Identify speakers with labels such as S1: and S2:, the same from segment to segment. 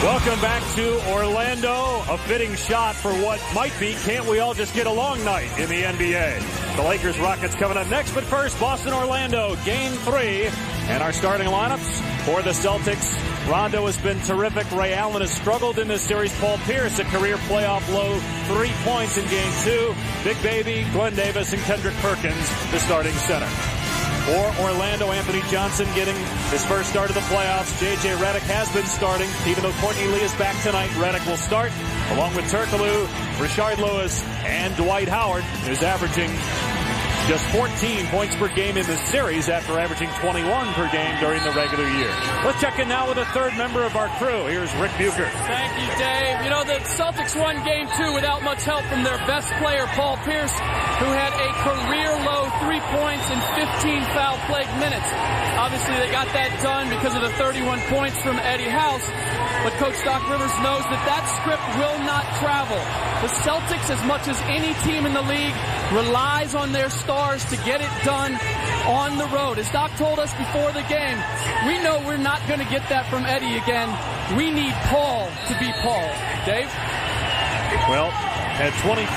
S1: Welcome back to Orlando. A fitting shot for what might be Can't We All Just Get Along night in the NBA. The Lakers Rockets coming up next, but first Boston Orlando game 3 and our starting lineups for the Celtics. Rondo has been terrific. Ray Allen has struggled in this series. Paul Pierce, a career playoff low 3 points in game 2. Big Baby, Glenn Davis, and Kendrick Perkins, the starting center. For Orlando, Anthony Johnson getting his first start of the playoffs. J.J. Redick has been starting. Even though Courtney Lee is back tonight, Redick will start, along with Turkoglu, Rashard Lewis, and Dwight Howard, who's averaging just 14 points per game in the series after averaging 21 per game during the regular year. Let's check in now with a third member of our crew. Here's Rick Bucher.
S2: Thank you, Dave. You know, the Celtics won game 2 without much help from their best player, Paul Pierce, who had a career-low 3 points in 15 foul-plagued minutes. Obviously, they got that done because of the 31 points from Eddie House. But Coach Doc Rivers knows that script will not travel. The Celtics, as much as any team in the league, relies on their stars to get it done on the road. As Doc told us before the game, we know we're not going to get that from Eddie again. We need Paul to be Paul. Dave?
S1: Well, at 23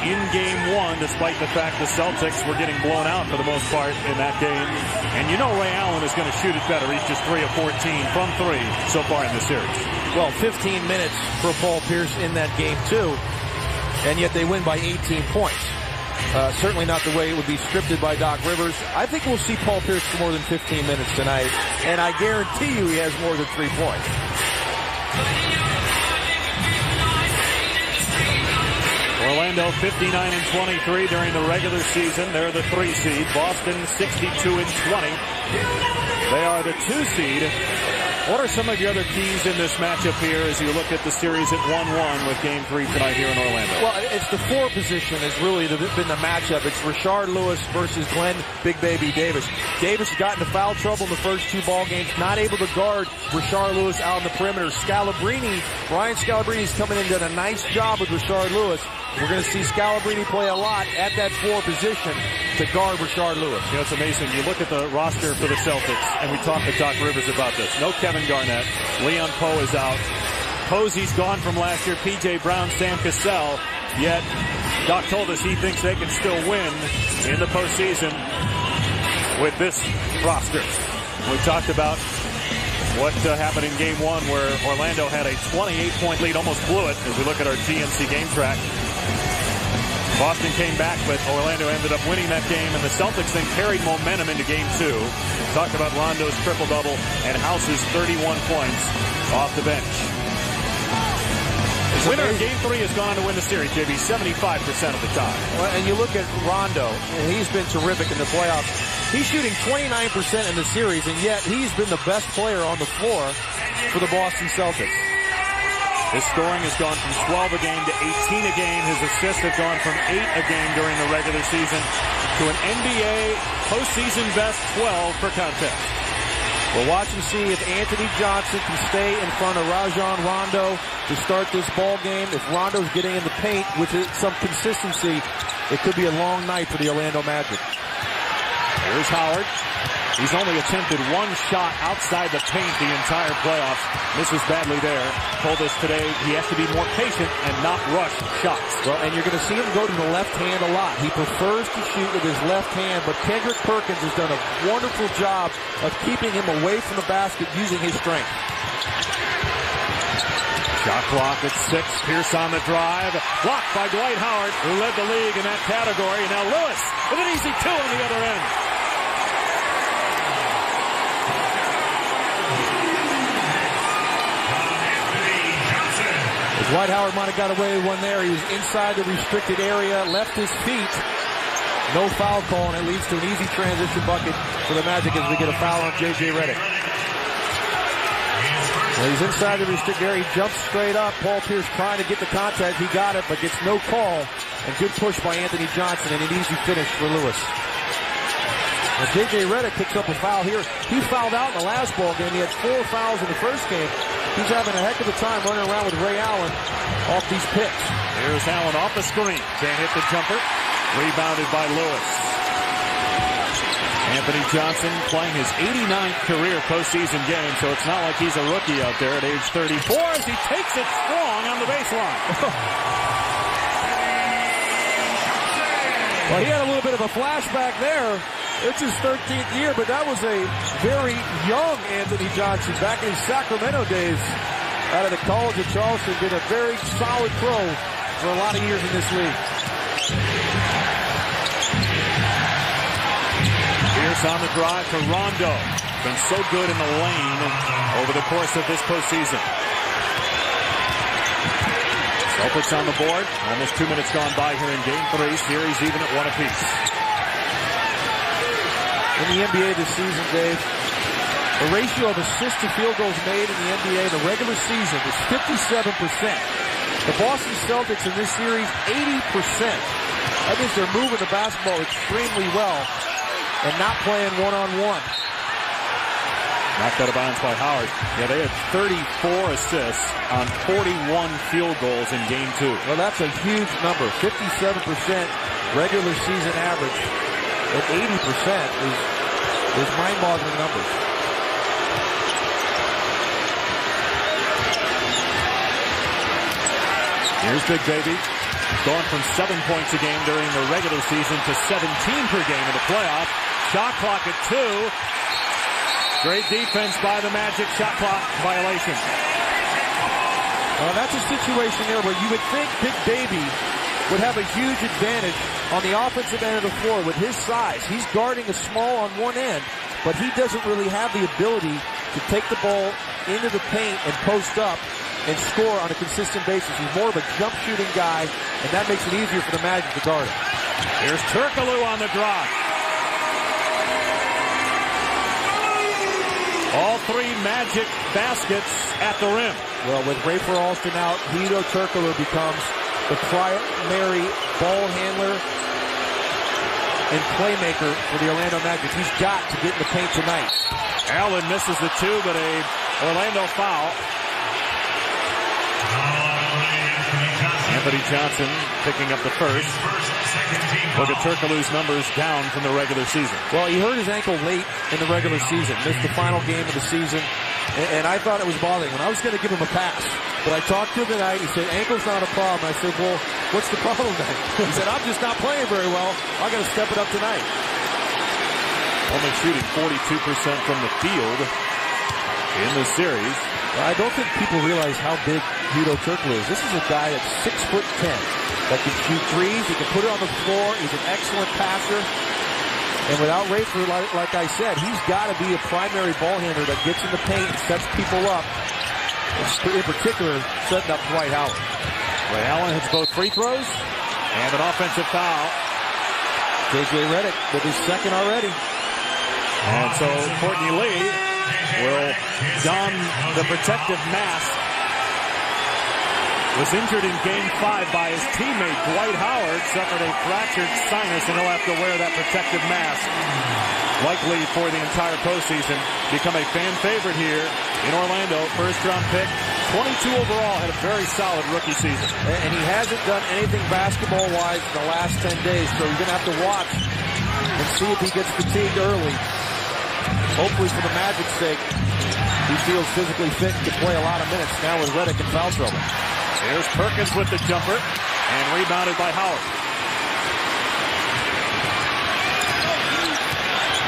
S1: in game 1, despite the fact the Celtics were getting blown out for the most part in that game. And you know Ray Allen is going to shoot it better. He's just 3 of 14 from 3 so far in the series.
S3: Well, 15 minutes for Paul Pierce in that game, too. And yet they win by 18 points. Certainly not the way it would be scripted by Doc Rivers. I think we'll see Paul Pierce for more than 15 minutes tonight. And I guarantee you he has more than 3 points.
S1: Orlando 59 and 23 during the regular season. They're the 3 seed. Boston 62 and 20. They are the 2 seed. What are some of your other keys in this matchup here as you look at the series at 1-1 with game 3 tonight here in Orlando?
S3: Well, it's the 4 position has really been the matchup. It's Rashard Lewis versus Glenn Big Baby Davis. Davis got into foul trouble in the first 2 ball games, not able to guard Rashard Lewis out on the perimeter. Ryan Scalabrini's coming in and done a nice job with Rashard Lewis. We're going to see Scalabrini play a lot at that 4 position to guard Rashard Lewis.
S1: You know, it's amazing. You look at the roster for the Celtics, and we talked to Doc Rivers about this. No Kevin Garnett. Leon Poe is out. Posey's gone from last year. P.J. Brown, Sam Cassell. Yet, Doc told us he thinks they can still win in the postseason with this roster. We talked about what happened in game 1 where Orlando had a 28-point lead, almost blew it as we look at our GMC game track. Boston came back, but Orlando ended up winning that game, and the Celtics then carried momentum into game 2. Talked about Rondo's triple-double and House's 31 points off the bench. The winner of game 3 has gone on to win the series, JB, 75% of the time.
S3: Well, and you look at Rondo, and he's been terrific in the playoffs. He's shooting 29% in the series, and yet he's been the best player on the floor for the Boston Celtics.
S1: His scoring has gone from 12 a game to 18 a game. His assists have gone from 8 a game during the regular season to an NBA postseason best 12 per contest.
S3: We'll watch and see if Anthony Johnson can stay in front of Rajon Rondo to start this ball game. If Rondo's getting in the paint with some consistency, it could be a long night for the Orlando Magic.
S1: Here's Howard. He's only attempted 1 shot outside the paint the entire playoffs. Misses badly there. Told us today he has to be more patient and not rush shots.
S3: Well, and you're going to see him go to the left hand a lot. He prefers to shoot with his left hand, but Kendrick Perkins has done a wonderful job of keeping him away from the basket using his strength.
S1: Shot clock at 6. Pierce on the drive. Blocked by Dwight Howard, who led the league in that category. Now Lewis with an easy 2 on the other end.
S3: Dwight Howard might have got away with one there. He was inside the restricted area, left his feet. No foul call, and it leads to an easy transition bucket for the Magic as we get a foul on J.J. Redick. Well, he's inside the restricted area. He jumps straight up. Paul Pierce trying to get the contact. He got it, but gets no call. And good push by Anthony Johnson, and an easy finish for Lewis. And J.J. Redick picks up a foul here. He fouled out in the last ball game. He had 4 fouls in the first game. He's having a heck of a time running around with Ray Allen off these picks.
S1: Here's Allen off the screen. Can't hit the jumper. Rebounded by Lewis. Anthony Johnson playing his 89th career postseason game, so it's not like he's a rookie out there at age 34 as he takes it strong on the baseline.
S3: Well, he had a little bit of a flashback there. It's his 13th year, but that was a very young Anthony Johnson back in his Sacramento days out of the College of Charleston. Been a very solid pro for a lot of years in this league.
S1: Pierce on the drive to Rondo. Been so good in the lane over the course of this postseason. Celtics on the board. Almost 2 minutes gone by here in Game 3. Series even at 1 apiece.
S3: In the NBA this season, Dave, the ratio of assists to field goals made in the NBA in the regular season is 57%. The Boston Celtics in this series, 80%. That means they're moving the basketball extremely well and not playing one-on-one.
S1: Knocked out of bounds by Howard. Yeah, they had 34 assists on 41 field goals in Game 2.
S3: Well, that's a huge number. 57% regular season average. At 80% is mind-boggling numbers.
S1: Here's Big Baby. Going from 7 points a game during the regular season to 17 per game in the playoffs. Shot clock at 2. Great defense by the Magic. Shot clock violation.
S3: Well, that's a situation there where you would think Big Baby would have a huge advantage on the offensive end of the floor with his size. He's guarding a small on one end, but he doesn't really have the ability to take the ball into the paint and post up and score on a consistent basis. He's more of a jump shooting guy, and that makes it easier for the Magic to guard him.
S1: Here's Turkoglu on the drive. All 3 Magic baskets at the rim.
S3: Well, with Rafer Alston out, Hedo Turkoglu becomes the primary ball handler and playmaker for the Orlando Magic. He's got to get in the paint tonight.
S1: Allen misses the 2, but a Orlando foul. Anthony Johnson picking up the first. Look at Turkoglu's numbers down from the regular season.
S3: Well, he hurt his ankle late in the regular season. Missed the final game of the season. And I thought it was bothering when I was going to give him a pass. But I talked to him tonight. He said, ankle's not a problem. I said, well, what's the problem then? He said, I'm just not playing very well. I got to step it up tonight.
S1: Only shooting 42% from the field in the series.
S3: I don't think people realize how big Hedo Turkoglu is. This is a guy that's 6'10", that can shoot threes. He can put it on the floor. He's an excellent passer. And without Rafer, like I said, he's got to be a primary ball handler that gets in the paint and sets people up. In particular, setting up Dwight Howard.
S1: Ray Allen hits both free throws. And an offensive foul.
S3: J.J. Redick with his second already.
S1: And so Courtney Lee will don the protective mask. Was injured in Game 5 by his teammate Dwight Howard. Suffered a fractured sinus, and he'll have to wear that protective mask. Likely for the entire postseason. Become a fan favorite here in Orlando. First round pick. 22 overall. Had a very solid rookie season.
S3: And he hasn't done anything basketball-wise in the last 10 days, so you're going to have to watch and see if he gets fatigued early. Hopefully for the Magic's sake, he feels physically fit to play a lot of minutes now with Redick in foul trouble.
S1: Here's Perkins with the jumper and rebounded by Howard.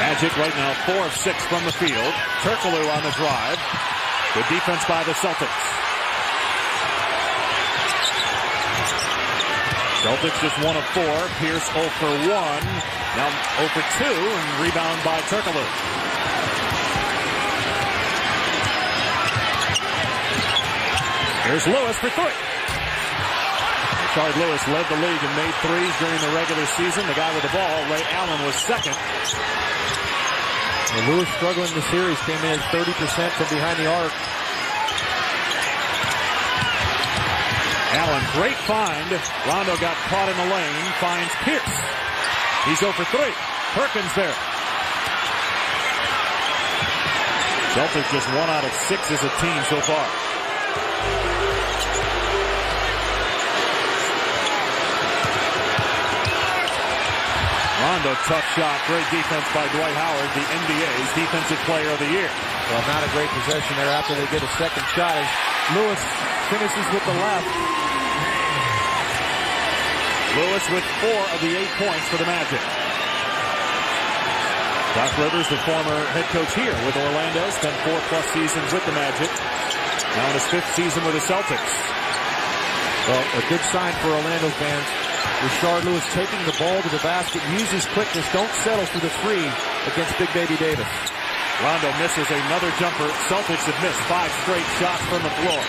S1: Magic right now 4 of 6 from the field. Turkoglu on the drive. Good defense by the Celtics. Celtics just 1 of 4. Pierce 0 for 1. Now 0 for 2 and rebound by Turkoglu. Here's Lewis for 3. Rashard Lewis led the league and made threes during the regular season. The guy with the ball, Ray Allen, was second.
S3: And Lewis struggling in the series, came in at 30% from behind the arc.
S1: Allen, great find. Rondo got caught in the lane, finds Pierce. He's 0 for 3. Perkins there. Celtics just 1 out of 6 as a team so far. Rondo, tough shot. Great defense by Dwight Howard, the NBA's Defensive Player of the Year.
S3: Well, not a great possession there after they get a second shot as Lewis finishes with the left.
S1: Lewis with 4 of the 8 points for the Magic. Doc Rivers, the former head coach here with Orlando, spent 4+ seasons with the Magic. Now in his 5th season with the Celtics.
S3: Well, a good sign for Orlando fans. Rashard Lewis taking the ball to the basket, uses quickness, don't settle for the 3 against Big Baby Davis.
S1: Rondo misses another jumper. Celtics have missed 5 straight shots from the floor.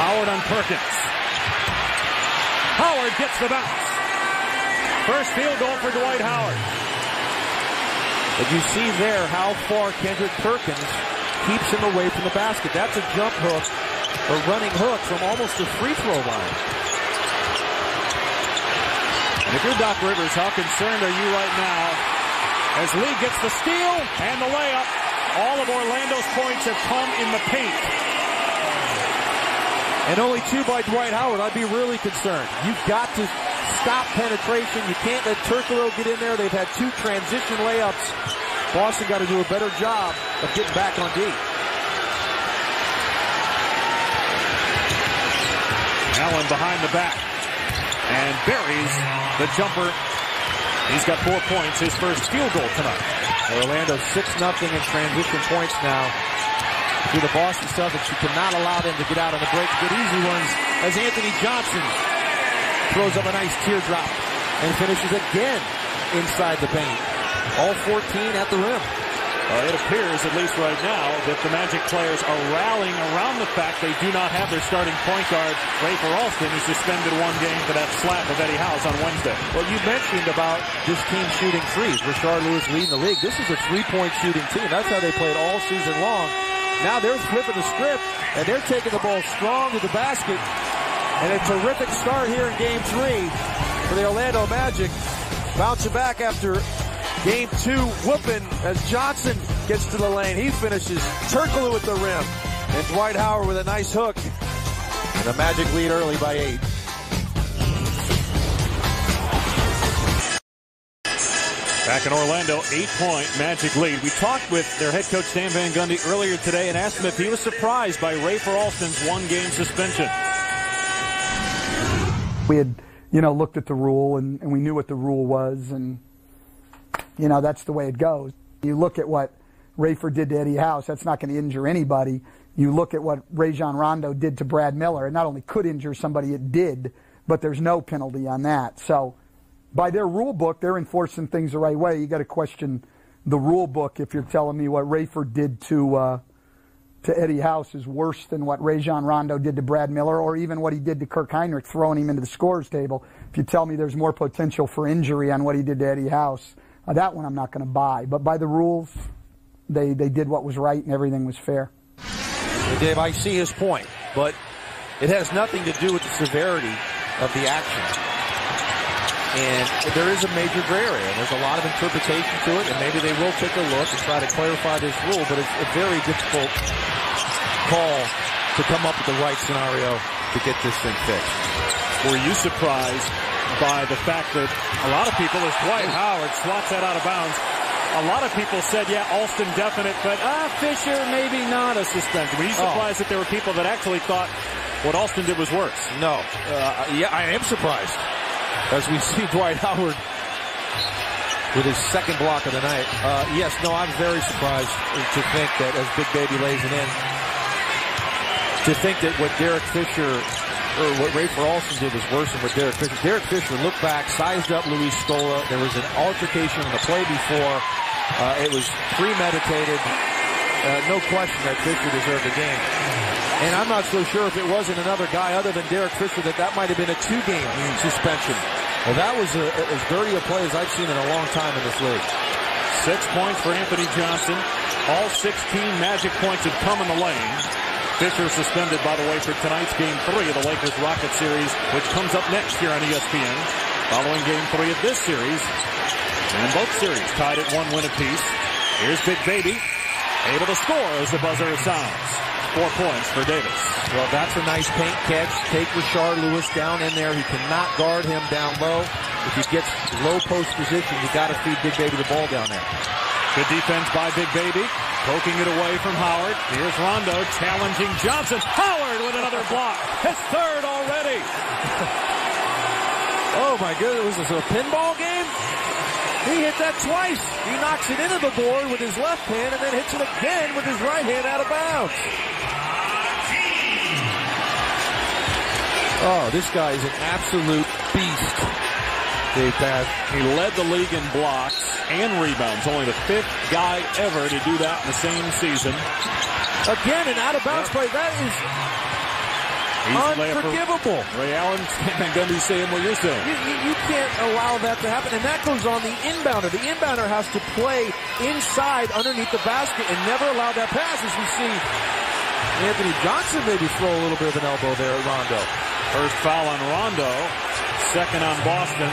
S1: Howard on Perkins. Howard gets the bounce. First field goal for Dwight Howard.
S3: But you see there how far Kendrick Perkins keeps him away from the basket. That's a jump hook, a running hook from almost the free throw line.
S1: And if you're Doc Rivers, how concerned are you right now as Lee gets the steal and the layup? All of Orlando's points have come in the paint.
S3: And only 2 by Dwight Howard. I'd be really concerned. You've got to stop penetration. You can't let Turkoglu get in there. They've had 2 transition layups. Boston got to do a better job of getting back on D.
S1: Allen behind the back and buries the jumper. He's got 4 points, his first field goal tonight.
S3: Orlando 6-0 in transition points now. To the Boston Celtics, you cannot allow them to get out on the break, get easy ones, as Anthony Johnson throws up a nice teardrop and finishes again inside the paint. All 14 at the rim.
S1: It appears, at least right now, that the Magic players are rallying around the fact they do not have their starting point guard, Rafer Alston, who suspended 1 game for that slap of Eddie House on Wednesday.
S3: Well, you mentioned about this team shooting threes. Rashard Lewis leading the league. This is a 3-point shooting team. That's how they played all season long. Now they're flipping the script, and they're taking the ball strong to the basket. And a terrific start here in Game 3 for the Orlando Magic. Bouncing back after Game 2 whooping as Johnson gets to the lane. He finishes. Turkoglu at the rim. And Dwight Howard with a nice hook. And the Magic lead early by 8.
S1: Back in Orlando, 8-point Magic lead. We talked with their head coach, Stan Van Gundy, earlier today and asked him if he was surprised by Rafer Alston's 1-game suspension.
S4: We had, looked at the rule and we knew what the rule was, and, that's the way it goes. You look at what Rafer did to Eddie House, that's not going to injure anybody. You look at what Rajon Rondo did to Brad Miller, it not only could injure somebody, it did, but there's no penalty on that. So, by their rule book, they're enforcing things the right way. You got to question the rule book if you're telling me what Rafer did to Eddie House is worse than what Rajon Rondo did to Brad Miller, or even what he did to Kirk Heinrich, throwing him into the scorer's table. If you tell me there's more potential for injury on what he did to Eddie House, that one I'm not going to buy. But by the rules, they did what was right and everything was fair.
S3: Well, Dave, I see his point, but it has nothing to do with the severity of the action. And there is a major gray area, and there's a lot of interpretation to it, and maybe they will take a look and try to clarify this rule, but it's a very difficult call to come up with the right scenario to get this thing fixed.
S1: Were you surprised by the fact that a lot of people, as Dwight Howard swats that out of bounds, a lot of people said, yeah, Alston definite, but Fisher maybe not a suspension. Were you surprised that there were people that actually thought what Alston did was worse?
S3: No. Yeah, I am surprised. As we see Dwight Howard with his second block of the night. Yes, no, I'm very surprised to think that as Big Baby lays it in, to think that what Derek Fisher, or what Rafer Alston did was worse than what Derek Fisher. Derek Fisher looked back, sized up Luis Scola. There was an altercation in the play before. It was premeditated. No question that Fisher deserved the game. And I'm not so sure if it wasn't another guy other than Derek Fisher that might have been a 2-game suspension. Well, that was as dirty a play as I've seen in a long time in this league.
S1: 6 points for Anthony Johnson. All 16 Magic points have come in the lane. Fisher suspended, by the way, for tonight's Game 3 of the Lakers-Rockets series, which comes up next here on ESPN, following Game 3 of this series. And both series tied at 1 win apiece. Here's Big Baby, able to score as the buzzer sounds. 4 points for Davis.
S3: Well, that's a nice paint catch. Take Rashard Lewis down in there. He cannot guard him down low. If he gets low post position, you got to feed Big Baby the ball down there.
S1: Good defense by Big Baby. Poking it away from Howard. Here's Rondo challenging Johnson. Howard with another block. His third already.
S3: Oh, my goodness. Was this a pinball game? He hit that twice. He knocks it into the board with his left hand and then hits it again with his right hand out of bounds. Oh, this guy is an absolute beast.
S1: He led the league in blocks and rebounds. Only the 5th guy ever to do that in the same season.
S3: Again, an out-of-bounds play. That is unforgivable.
S1: Ray Allen, I'm going to be saying what you're saying.
S3: You can't allow that to happen. And that goes on the inbounder. The inbounder has to play inside underneath the basket and never allow that pass, as we see Anthony Johnson maybe throw a little bit of an elbow there at Rondo.
S1: First foul on Rondo. Second on Boston.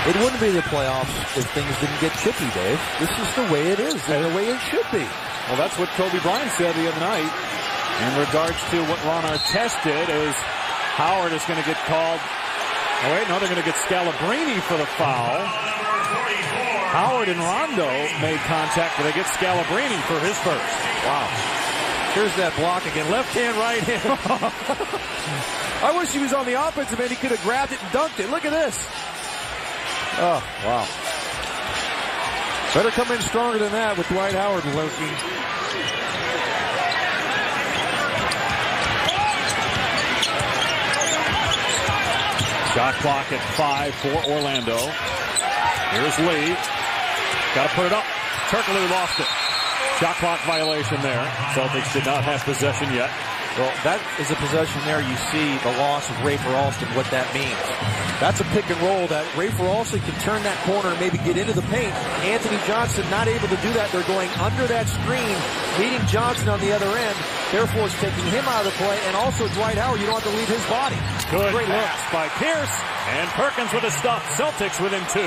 S3: It wouldn't be the playoffs if things didn't get chippy, Dave. This is the way it is, and the way it should be.
S1: Well, that's what Kobe Bryant said the other night in regards to what Ron Artest did. Is Howard is going to get called. Oh, wait, no, they're going to get Scalabrine for the foul. Howard and Rondo made contact, but they get Scalabrine for his first.
S3: Wow. Here's that block again. Left hand, right hand. I wish he was on the offensive end. He could have grabbed it and dunked it. Look at this. Oh, wow. Better come in stronger than that with Dwight Howard lurking.
S1: Shot clock at 5 for Orlando. Here's Lee. Got to put it up. Turkoglu lost it. Shot clock violation there. Celtics did not have possession yet.
S3: Well, that is a possession there. You see the loss of Rafer Alston, what that means. That's a pick and roll that Rafer Alston can turn that corner and maybe get into the paint. Anthony Johnson not able to do that. They're going under that screen, meeting Johnson on the other end. Therefore, it's taking him out of the play. And also Dwight Howard, you don't have to leave his body.
S1: Good pass by Pierce. And Perkins with a stop. Celtics within 2.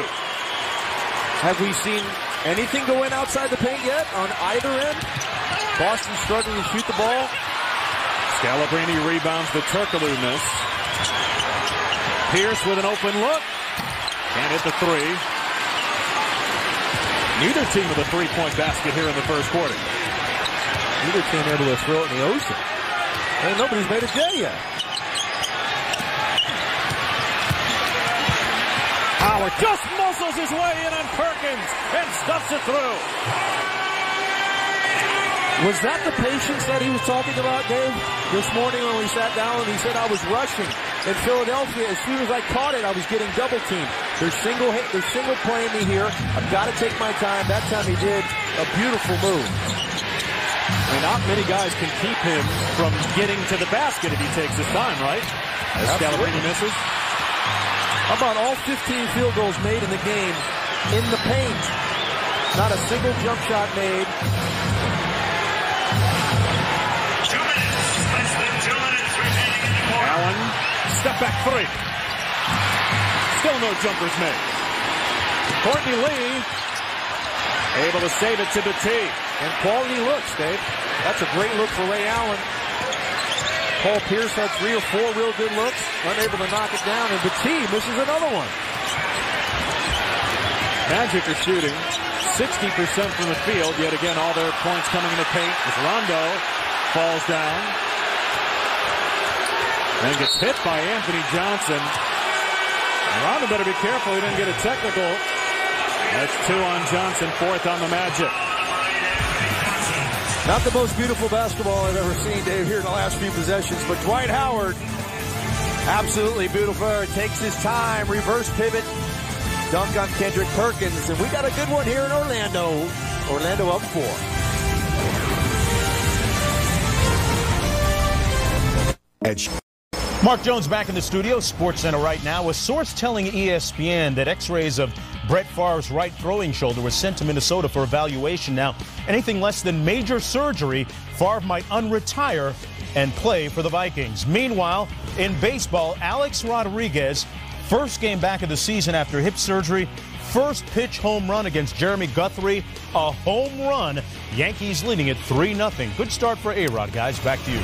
S3: Have we seen anything go in outside the paint yet on either end? Boston struggling to shoot the ball.
S1: Scalabrine rebounds the Turkoglu miss. Pierce with an open look. Can't hit the 3. Neither team with a 3-point basket here in the first quarter.
S3: Neither team able to throw it in the ocean. And nobody's made a day yet.
S1: Howard just muscles his way in on Perkins and stuffs it through.
S3: Was that the patience that he was talking about, Dave? This morning when we sat down and he said, I was rushing in Philadelphia. As soon as I caught it, I was getting double teamed. They're single playing me here. I've got to take my time. That time he did a beautiful move.
S1: I mean, not many guys can keep him from getting to the basket if he takes his time, right? As Scalabrine misses.
S3: How about all 15 field goals made in the game in the paint? Not a single jump shot made.
S5: 2 minutes. Less than 2 minutes remaining in the quarter.
S1: Allen, step back 3. Still no jumpers made. Courtney Lee able to save it to the tee.
S3: And quality looks, Dave. That's a great look for Ray Allen. Paul Pierce had 3 or 4 real good looks, unable to knock it down, and the team misses another one.
S1: Magic are shooting 60% from the field. Yet again, all their points coming in the paint as Rondo falls down. And gets hit by Anthony Johnson. And Rondo better be careful he didn't get a technical. That's 2 on Johnson, 4th on the Magic.
S3: Not the most beautiful basketball I've ever seen, Dave, here in the last few possessions, but Dwight Howard, absolutely beautiful. Takes his time, reverse pivot, dunk on Kendrick Perkins, and we got a good one here in Orlando. Orlando up 4.
S6: Edge. Mark Jones back in the studio, SportsCenter right now. A source telling ESPN that x-rays of Brett Favre's right throwing shoulder was sent to Minnesota for evaluation. Now, anything less than major surgery, Favre might unretire and play for the Vikings. Meanwhile, in baseball, Alex Rodriguez First game back of the season after hip surgery. First pitch home run against Jeremy Guthrie. A home run. Yankees leading it 3-0. Good start for A-Rod, guys. Back to you.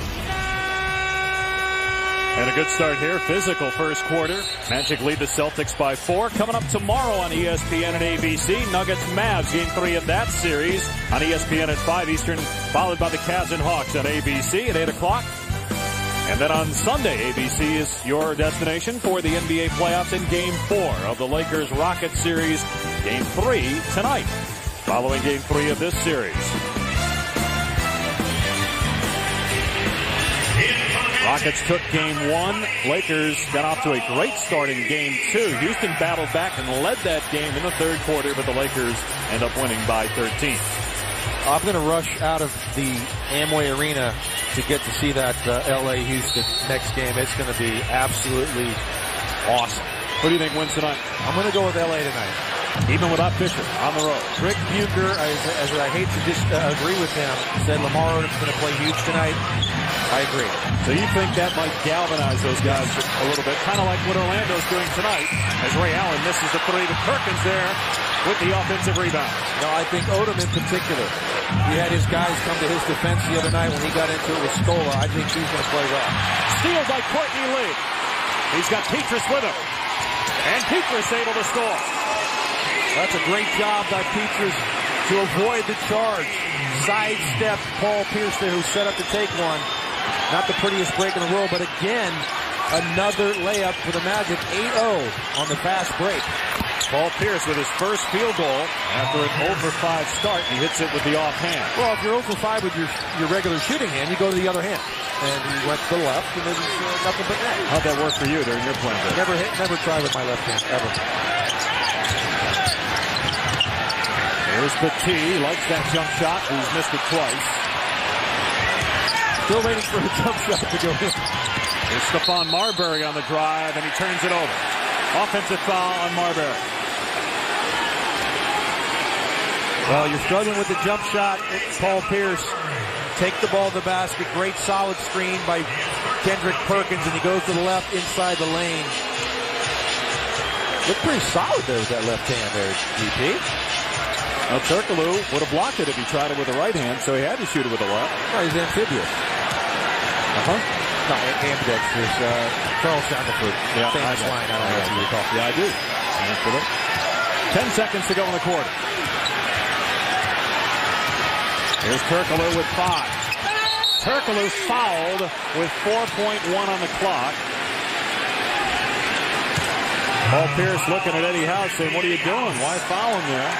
S1: And a good start here. Physical first quarter. Magic lead the Celtics by 4. Coming up tomorrow on ESPN and ABC. Nuggets Mavs, game 3 of that series on ESPN at 5 Eastern, followed by the Cavs and Hawks on ABC at 8 o'clock. And then on Sunday, ABC is your destination for the NBA playoffs in game 4 of the Lakers-Rockets series. Game 3 tonight, following game 3 of this series. Rockets took game 1. Lakers got off to a great start in game 2. Houston battled back and led that game in the third quarter, but the Lakers end up winning by 13.
S3: I'm going to rush out of the Amway Arena to get to see that LA-Houston next game. It's going to be absolutely awesome.
S1: Who do you think wins tonight?
S3: I'm going to go with LA tonight.
S1: Even without Fisher on the road.
S3: Rick Bucher, as I hate to agree with him, said Lamar Odom's going to play huge tonight. I agree.
S1: So you think that might galvanize those guys a little bit, kind of like what Orlando's doing tonight, as Ray Allen misses the 3 to Perkins there with the offensive rebound.
S3: No, I think Odom in particular. He had his guys come to his defense the other night when he got into it with Scola. I think he's going to play well.
S1: Steal by Courtney Lee. He's got Petrus with him. And Petrus able to score.
S3: That's a great job by Petrus to avoid the charge. Sidestep Paul Pierce there, who set up to take one. Not the prettiest break in the world, but again, another layup for the Magic. 8-0 on the fast break.
S1: Paul Pierce with his first field goal after an 0-for-5 start. He hits it with the offhand.
S3: Well, if you're 0-for-5 with your regular shooting hand, you go to the other hand. And he went to the left, and there's nothing but net.
S1: How'd that work for you during your playing days?
S3: Never tried with my left hand, ever.
S1: Here's Petit, likes that jump shot. He's missed it twice.
S3: Still waiting for a jump shot to go in.
S1: Here's Stephon Marbury on the drive, and he turns it over. Offensive foul on Marbury.
S3: Well, you're struggling with the jump shot. Paul Pierce, take the ball to the basket. Great solid screen by Kendrick Perkins, and he goes to the left inside the lane. Looked pretty solid there with that left hand there, GP.
S1: Now, Turkoglu would have blocked it if he tried it with the right hand, so he had to shoot it with the left.
S3: No, he's amphibious. No, ambidextrous. Charles Shackelford.
S1: Yeah,
S3: famous line. I don't know if you recall.
S1: Yeah, I do. 10 seconds to go in the quarter. Here's Turkoglu with 5. Turkoglu fouled with 4.1 on the clock. Paul Pierce looking at Eddie House saying, what are you doing? Why foul him there?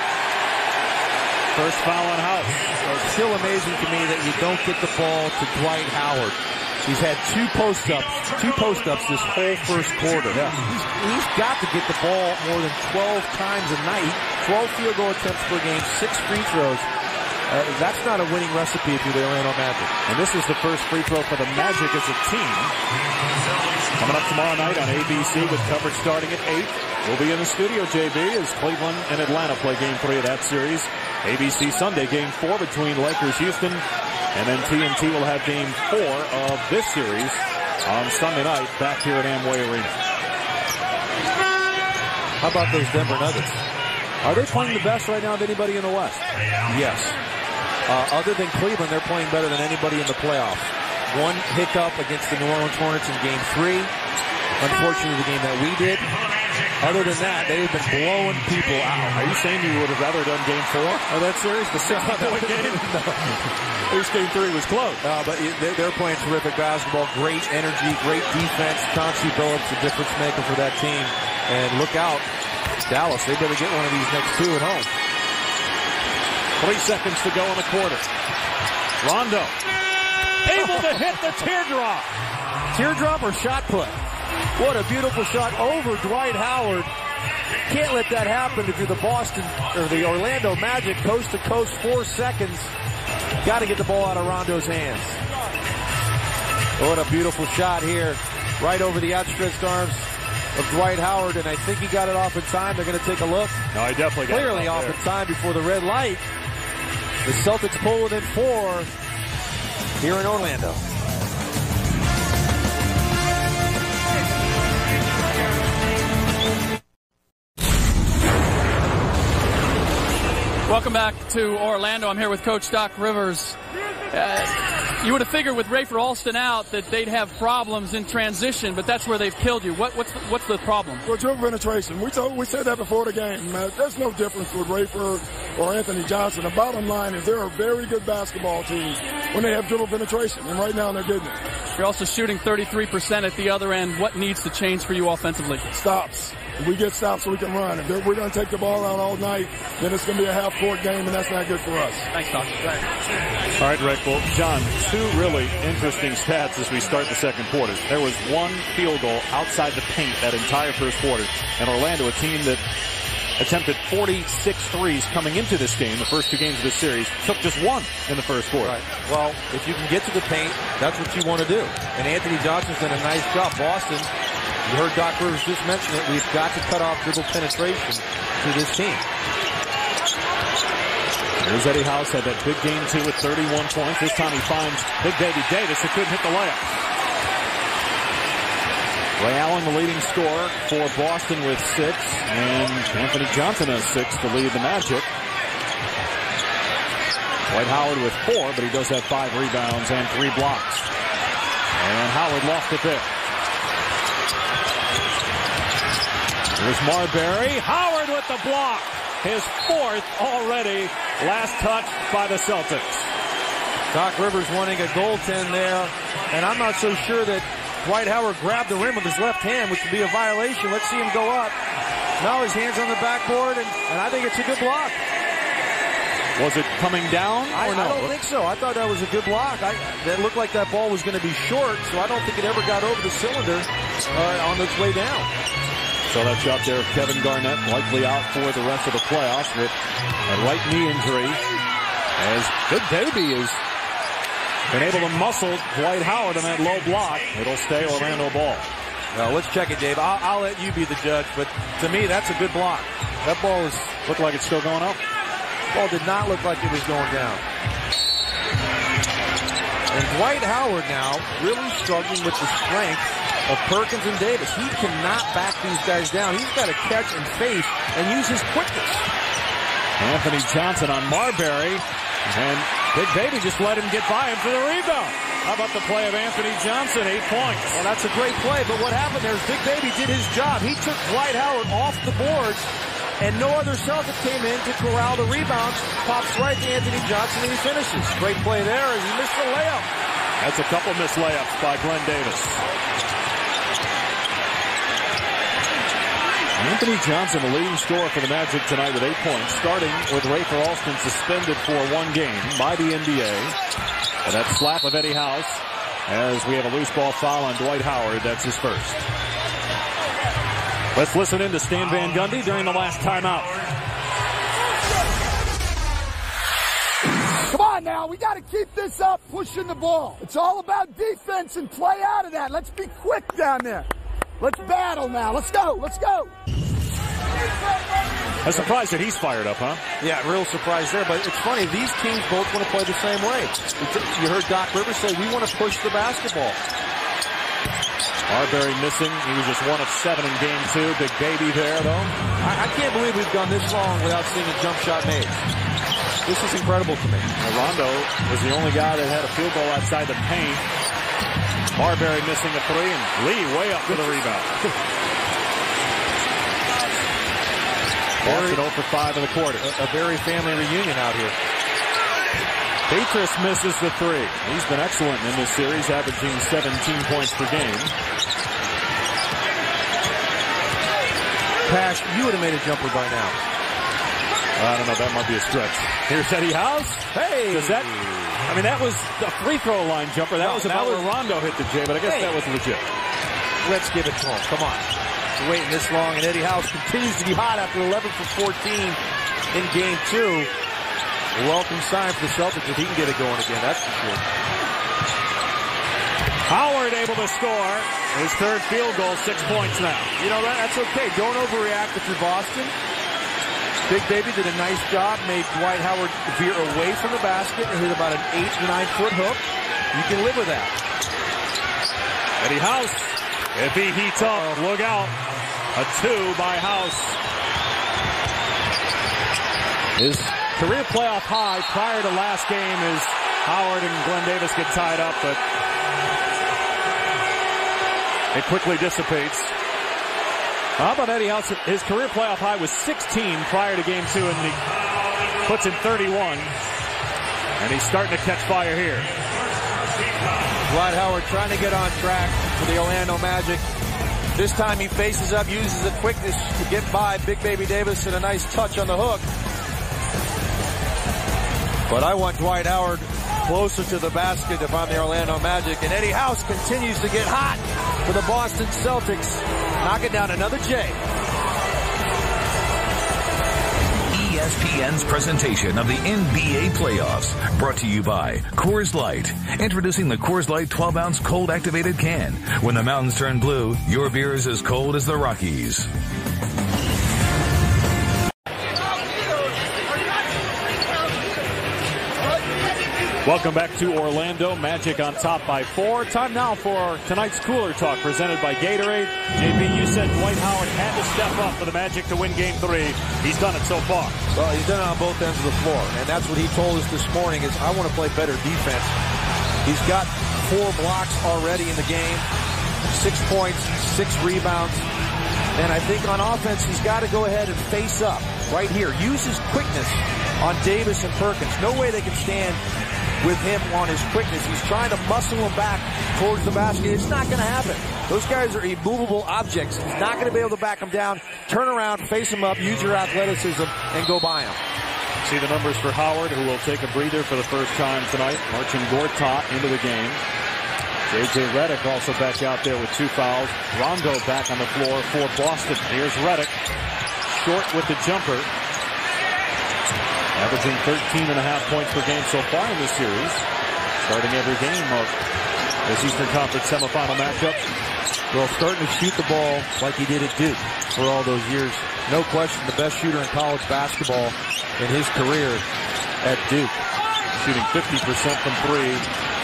S1: First foul on House.
S3: So it's still amazing to me that you don't get the ball to Dwight Howard. He's had two post-ups this whole first quarter.
S1: Yeah.
S3: He's got to get the ball more than 12 times a night. 12 field goal attempts per game, 6 free throws. That's not a winning recipe if you're the Orlando Magic.
S1: And this is the first free throw for the Magic as a team. Coming up tomorrow night on ABC with coverage starting at 8. We'll be in the studio, JB, as Cleveland and Atlanta play game 3 of that series. ABC Sunday, game 4 between Lakers-Houston. And then TNT will have game 4 of this series on Sunday night back here at Amway Arena.
S3: How about those Denver Nuggets?
S1: Are they playing the best right now of anybody in the West?
S3: Yes. Other than Cleveland, they're playing better than anybody in the playoffs. One hiccup against the New Orleans Hornets in game 3. Unfortunately, the game that we did. Other than that, they've been blowing people out.
S1: Are you saying you would have rather done game 4 of that series? The 6-point game?
S3: No.
S1: At least game 3 was close.
S3: But they're playing terrific basketball. Great energy, great defense. Chauncey Billups, a difference maker for that team. And look out, Dallas, they better get one of these next 2 at home.
S1: 3 seconds to go in the quarter. Rondo able to hit the teardrop.
S3: Teardrop or shot put? What a beautiful shot over Dwight Howard. Can't let that happen if you're the Boston or the Orlando Magic, coast to coast, 4 seconds. Got to get the ball out of Rondo's hands. What a beautiful shot here, right over the outstretched arms of Dwight Howard, and I think he got it off in time. They're going to take a look.
S1: No, he definitely got
S3: clearly
S1: it
S3: off in time before the red light. The Celtics pull within 4 here in Orlando.
S2: Welcome back to Orlando. I'm here with Coach Doc Rivers. You would have figured with Rafer Alston out that they'd have problems in transition, but that's where they've killed you. What's the problem?
S7: Well, dribble penetration. We said that before the game. There's no difference with Rafer or Anthony Johnson. The bottom line is they're a very good basketball team when they have dribble penetration, and right now they're getting it.
S2: You're also shooting 33% at the other end. What needs to change for you offensively?
S7: Stops. We get stops so we can run. If we're going to take the ball out all night, then it's going to be a half-court game, and that's not good for us.
S2: Thanks, Doc.
S1: All right, Rick. Well, John, two really interesting stats as we start the second quarter. There was one field goal outside the paint that entire first quarter. And Orlando, a team that attempted 46 threes coming into this game, the first two games of this series, took just one in the first quarter.
S3: Right. Well, if you can get to the paint, that's what you want to do. And Anthony Johnson's done a nice job. Boston, you heard Doc Rivers just mention it, we've got to cut off dribble penetration to this team.
S1: Here's Eddie House, had that big game too with 31 points. This time he finds Big Baby Davis, who couldn't hit the layup. Ray Allen, the leading scorer for Boston with 6, and Anthony Johnson has 6 to lead the Magic. Dwight Howard with 4, but he does have 5 rebounds and 3 blocks. And Howard lost it there. Here's Marbury. Howard with the block. His 4th already. Last touch by the Celtics.
S3: Doc Rivers wanting a goaltend there, and I'm not so sure that Dwight Howard grabbed the rim with his left hand, which would be a violation. Let's see him go up. Now his hand's on the backboard, and I think it's a good block.
S1: Was it coming down or no?
S3: I don't think so. I thought that was a good block. That looked like that ball was going to be short, so I don't think it ever got over the cylinder on its way down.
S1: So that shot there of Kevin Garnett, likely out for the rest of the playoffs with a right knee injury. As Big Baby has been able to muscle Dwight Howard on that low block. It'll stay Orlando ball.
S3: Well, let's check it, Dave. I'll let you be the judge, but to me, that's a good block. That ball
S1: looked like it's still going up.
S3: Ball did not look like it was going down. And Dwight Howard now really struggling with the strength of Perkins and Davis. He cannot back these guys down. He's got to catch and face and use his quickness.
S1: Anthony Johnson on Marbury, and Big Baby just let him get by him for the rebound. How about the play of Anthony Johnson, 8 points?
S3: Well, that's a great play, but what happened there is Big Baby did his job. He took Dwight Howard off the boards, and no other Celtic came in to corral the rebounds. Pops right to Anthony Johnson, and he finishes. Great play there as he missed the layup.
S1: That's a couple missed layups by Glenn Davis. Anthony Johnson, the leading scorer for the Magic tonight with 8 points, starting with Rafer Alston suspended for 1 game by the NBA. And that slap of Eddie House as we have a loose ball foul on Dwight Howard. That's his first. Let's listen in to Stan Van Gundy during the last timeout.
S4: Come on now, we got to keep this up, pushing the ball. It's all about defense and play out of that. Let's be quick down there. Let's battle now. Let's go. Let's go.
S1: I'm surprised that he's fired up, huh?
S3: Yeah, real surprise there. But it's funny, these teams both want to play the same way. You heard Doc Rivers say, we want to push the basketball.
S1: Marbury missing. He was just 1 of 7 in game 2. Big Baby there, though.
S3: I can't believe we've gone this long without seeing a jump shot made. This is incredible to me.
S1: Rondo was the only guy that had a field goal outside the paint. Marbury missing a 3, and Lee way up for the rebound. Boston 0 for 5 in the quarter.
S3: A very family reunion out here.
S1: Petrus misses the 3. He's been excellent in this series, averaging 17 points per game.
S3: Pash, you would have made a jumper by now.
S1: I don't know, that might be a stretch. Here's Eddie House.
S3: Hey!
S1: Does that... I mean, that was a free throw line jumper. That was about where Rondo hit the J, but I guess that was legit.
S3: Let's give it to him. Come on. We're waiting this long, and Eddie House continues to be hot after 11 for 14 in game 2. A welcome sign for the Celtics if he can get it going again, that's for sure.
S1: Howard able to score. His 3rd field goal, 6 points now.
S3: You know, that's okay. Don't overreact if you're Boston. Big Baby did a nice job, made Dwight Howard veer away from the basket and hit about an 8 to 9 foot hook. You can live with that.
S1: Eddie House, if he heats up, look out. A 2 by House. His career playoff high prior to last game as Howard and Glenn Davis get tied up, but it quickly dissipates. How about Eddie House? His career playoff high was 16 prior to game 2, and he puts in 31. And he's starting to catch fire here.
S3: Dwight Howard trying to get on track for the Orlando Magic. This time he faces up, uses the quickness to get by Big Baby Davis, and a nice touch on the hook. But I want Dwight Howard closer to the basket if I'm the Orlando Magic. And Eddie House continues to get hot for the Boston Celtics. Knocking down another J.
S8: ESPN's presentation of the NBA playoffs, brought to you by Coors Light. Introducing the Coors Light 12-ounce cold activated can. When the mountains turn blue, your beer is as cold as the Rockies.
S1: Welcome back to Orlando. Magic on top by 4. Time now for tonight's Cooler Talk presented by Gatorade. JP, you said Dwight Howard had to step up for the Magic to win Game 3. He's done it so far.
S3: Well, he's done it on both ends of the floor, and that's what he told us this morning is, I want to play better defense. He's got 4 blocks already in the game, 6 points, 6 rebounds, and I think on offense he's got to go ahead and face up right here. Use his quickness on Davis and Perkins. No way they can stand with him on his quickness. He's trying to muscle him back towards the basket. It's not going to happen. Those guys are immovable objects. He's not going to be able to back them down. Turn around, face him up, use your athleticism, and go by him.
S1: See the numbers for Howard, who will take a breather for the first time tonight. Marcin Gortat into the game. J.J. Redick also back out there with 2 fouls. Rondo back on the floor for Boston. Here's Redick. Short with the jumper. Averaging 13.5 points per game so far in this series. Starting every game of this Eastern Conference semifinal matchup.
S3: Well, starting to shoot the ball like he did at Duke for all those years. No question the best shooter in college basketball in his career at Duke.
S1: Shooting 50% from 3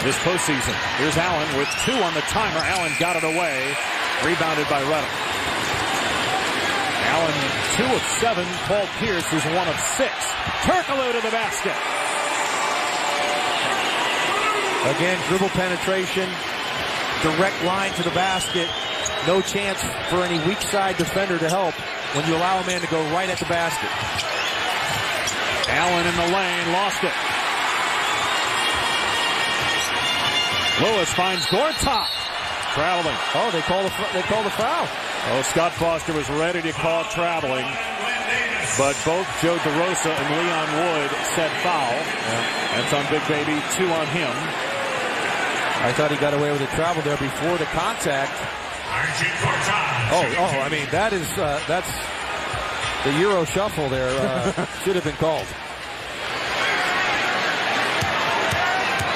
S1: this postseason. Here's Allen with 2 on the timer. Allen got it away. Rebounded by Redick. Allen 2 of 7. Paul Pierce is 1 of 6. Turkoglu to the basket.
S3: Again, dribble penetration, direct line to the basket. No chance for any weak side defender to help when you allow a man to go right at the basket.
S1: Allen in the lane, lost it. Lewis finds Gortat. Traveling.
S3: Oh, they call the foul.
S1: Oh, Scott Foster was ready to call traveling, but both Joe DeRosa and Leon Wood said foul. That's on Big Baby, 2 on him.
S3: I thought he got away with a travel there before the contact. Oh, I mean, that's the Euro shuffle there. Should have been called.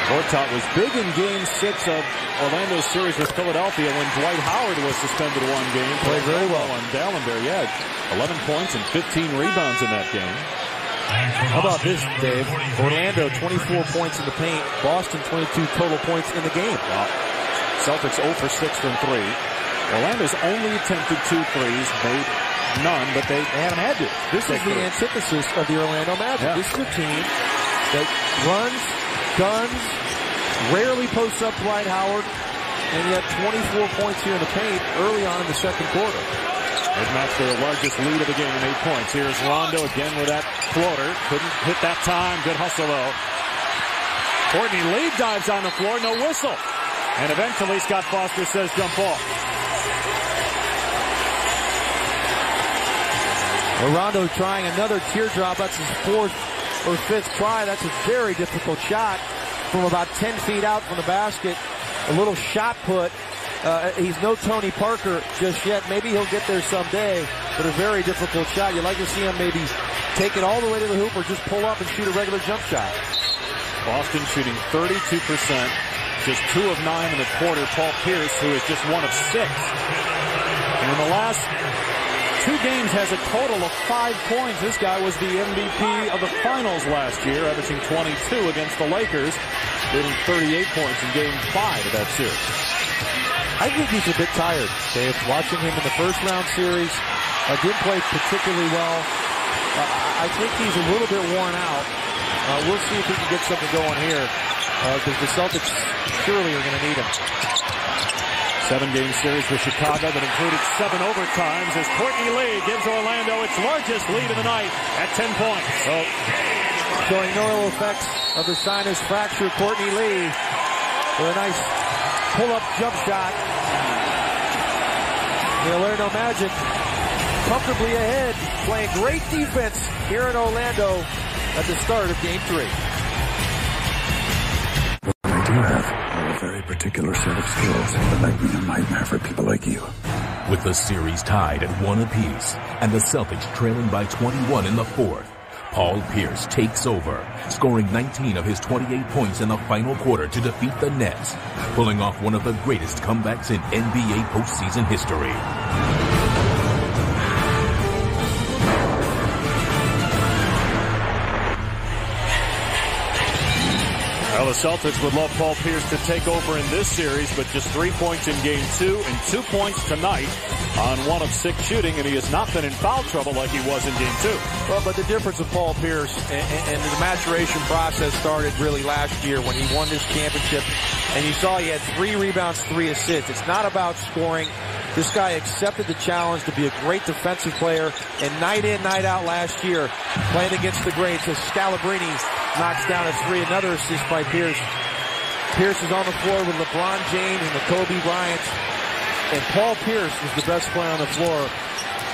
S1: Gortat was big in Game 6 of Orlando's series with Philadelphia when Dwight Howard was suspended 1 game.
S3: Played very well
S1: on Dallenberg. Yeah, 11 points and 15 rebounds in that game.
S3: How about this, Dave? Orlando, 24 points in the paint. Boston, 22 total points in the game.
S1: Wow. Celtics 0 for 6 from 3. Orlando's only attempted 2 threes, made none, but they haven't had to.
S3: This is the antithesis of the Orlando Magic. Yeah. This is a team that runs, guns, rarely posts up Dwight Howard, and yet 24 points here in the paint early on in the second quarter.
S1: They've matched their largest lead of the game in 8 points. Here's Rondo again with that floater. Couldn't hit that time. Good hustle, though. Courtney Lee dives on the floor. No whistle. And eventually Scott Foster says jump ball.
S3: Well, Rondo trying another teardrop. That's his 4th or 5th try. That's a very difficult shot from about 10 feet out from the basket. A little shot put. He's no Tony Parker just yet. Maybe he'll get there someday, but a very difficult shot. You'd like to see him maybe take it all the way to the hoop or just pull up and shoot a regular jump shot.
S1: Boston shooting 32%, just 2 of 9 in the quarter. Paul Pierce, who is just 1 of 6. And in the last 2 games has a total of 5 points. This guy was the MVP of the finals last year, averaging 22 against the Lakers, hitting 38 points in Game 5 of that series.
S3: I think he's a bit tired, Dave. Watching him in the first round series, didn't play particularly well. I think he's a little bit worn out. We'll see if he can get something going here, because the Celtics surely are going to need him.
S1: 7-game series with Chicago that included 7 overtimes as Courtney Lee gives Orlando its largest lead of the night at 10 points.
S3: So, showing no ill effects of the sinus fracture, Courtney Lee with a nice pull-up jump shot. The Orlando Magic comfortably ahead, playing great defense here in Orlando at the start of Game 3.
S9: I do have a very particular set of skills that make me a nightmare for people like you.
S10: With the series tied at 1 apiece and the Celtics trailing by 21 in the fourth, Paul Pierce takes over, scoring 19 of his 28 points in the final quarter to defeat the Nets, pulling off one of the greatest comebacks in NBA postseason history.
S1: Well, the Celtics would love Paul Pierce to take over in this series, but just 3 points in Game 2 and 2 points tonight on 1 of 6 shooting, and he has not been in foul trouble like he was in Game 2.
S3: Well, but the difference of Paul Pierce and the maturation process started really last year when he won this championship, and you saw he had 3 rebounds, 3 assists. It's not about scoring. This guy accepted the challenge to be a great defensive player, and night in, night out last year, playing against the greats, as Scalabrine knocks down a 3, another assist by Pierce. Pierce is on the floor with LeBron James and the Kobe Bryant, and Paul Pierce was the best player on the floor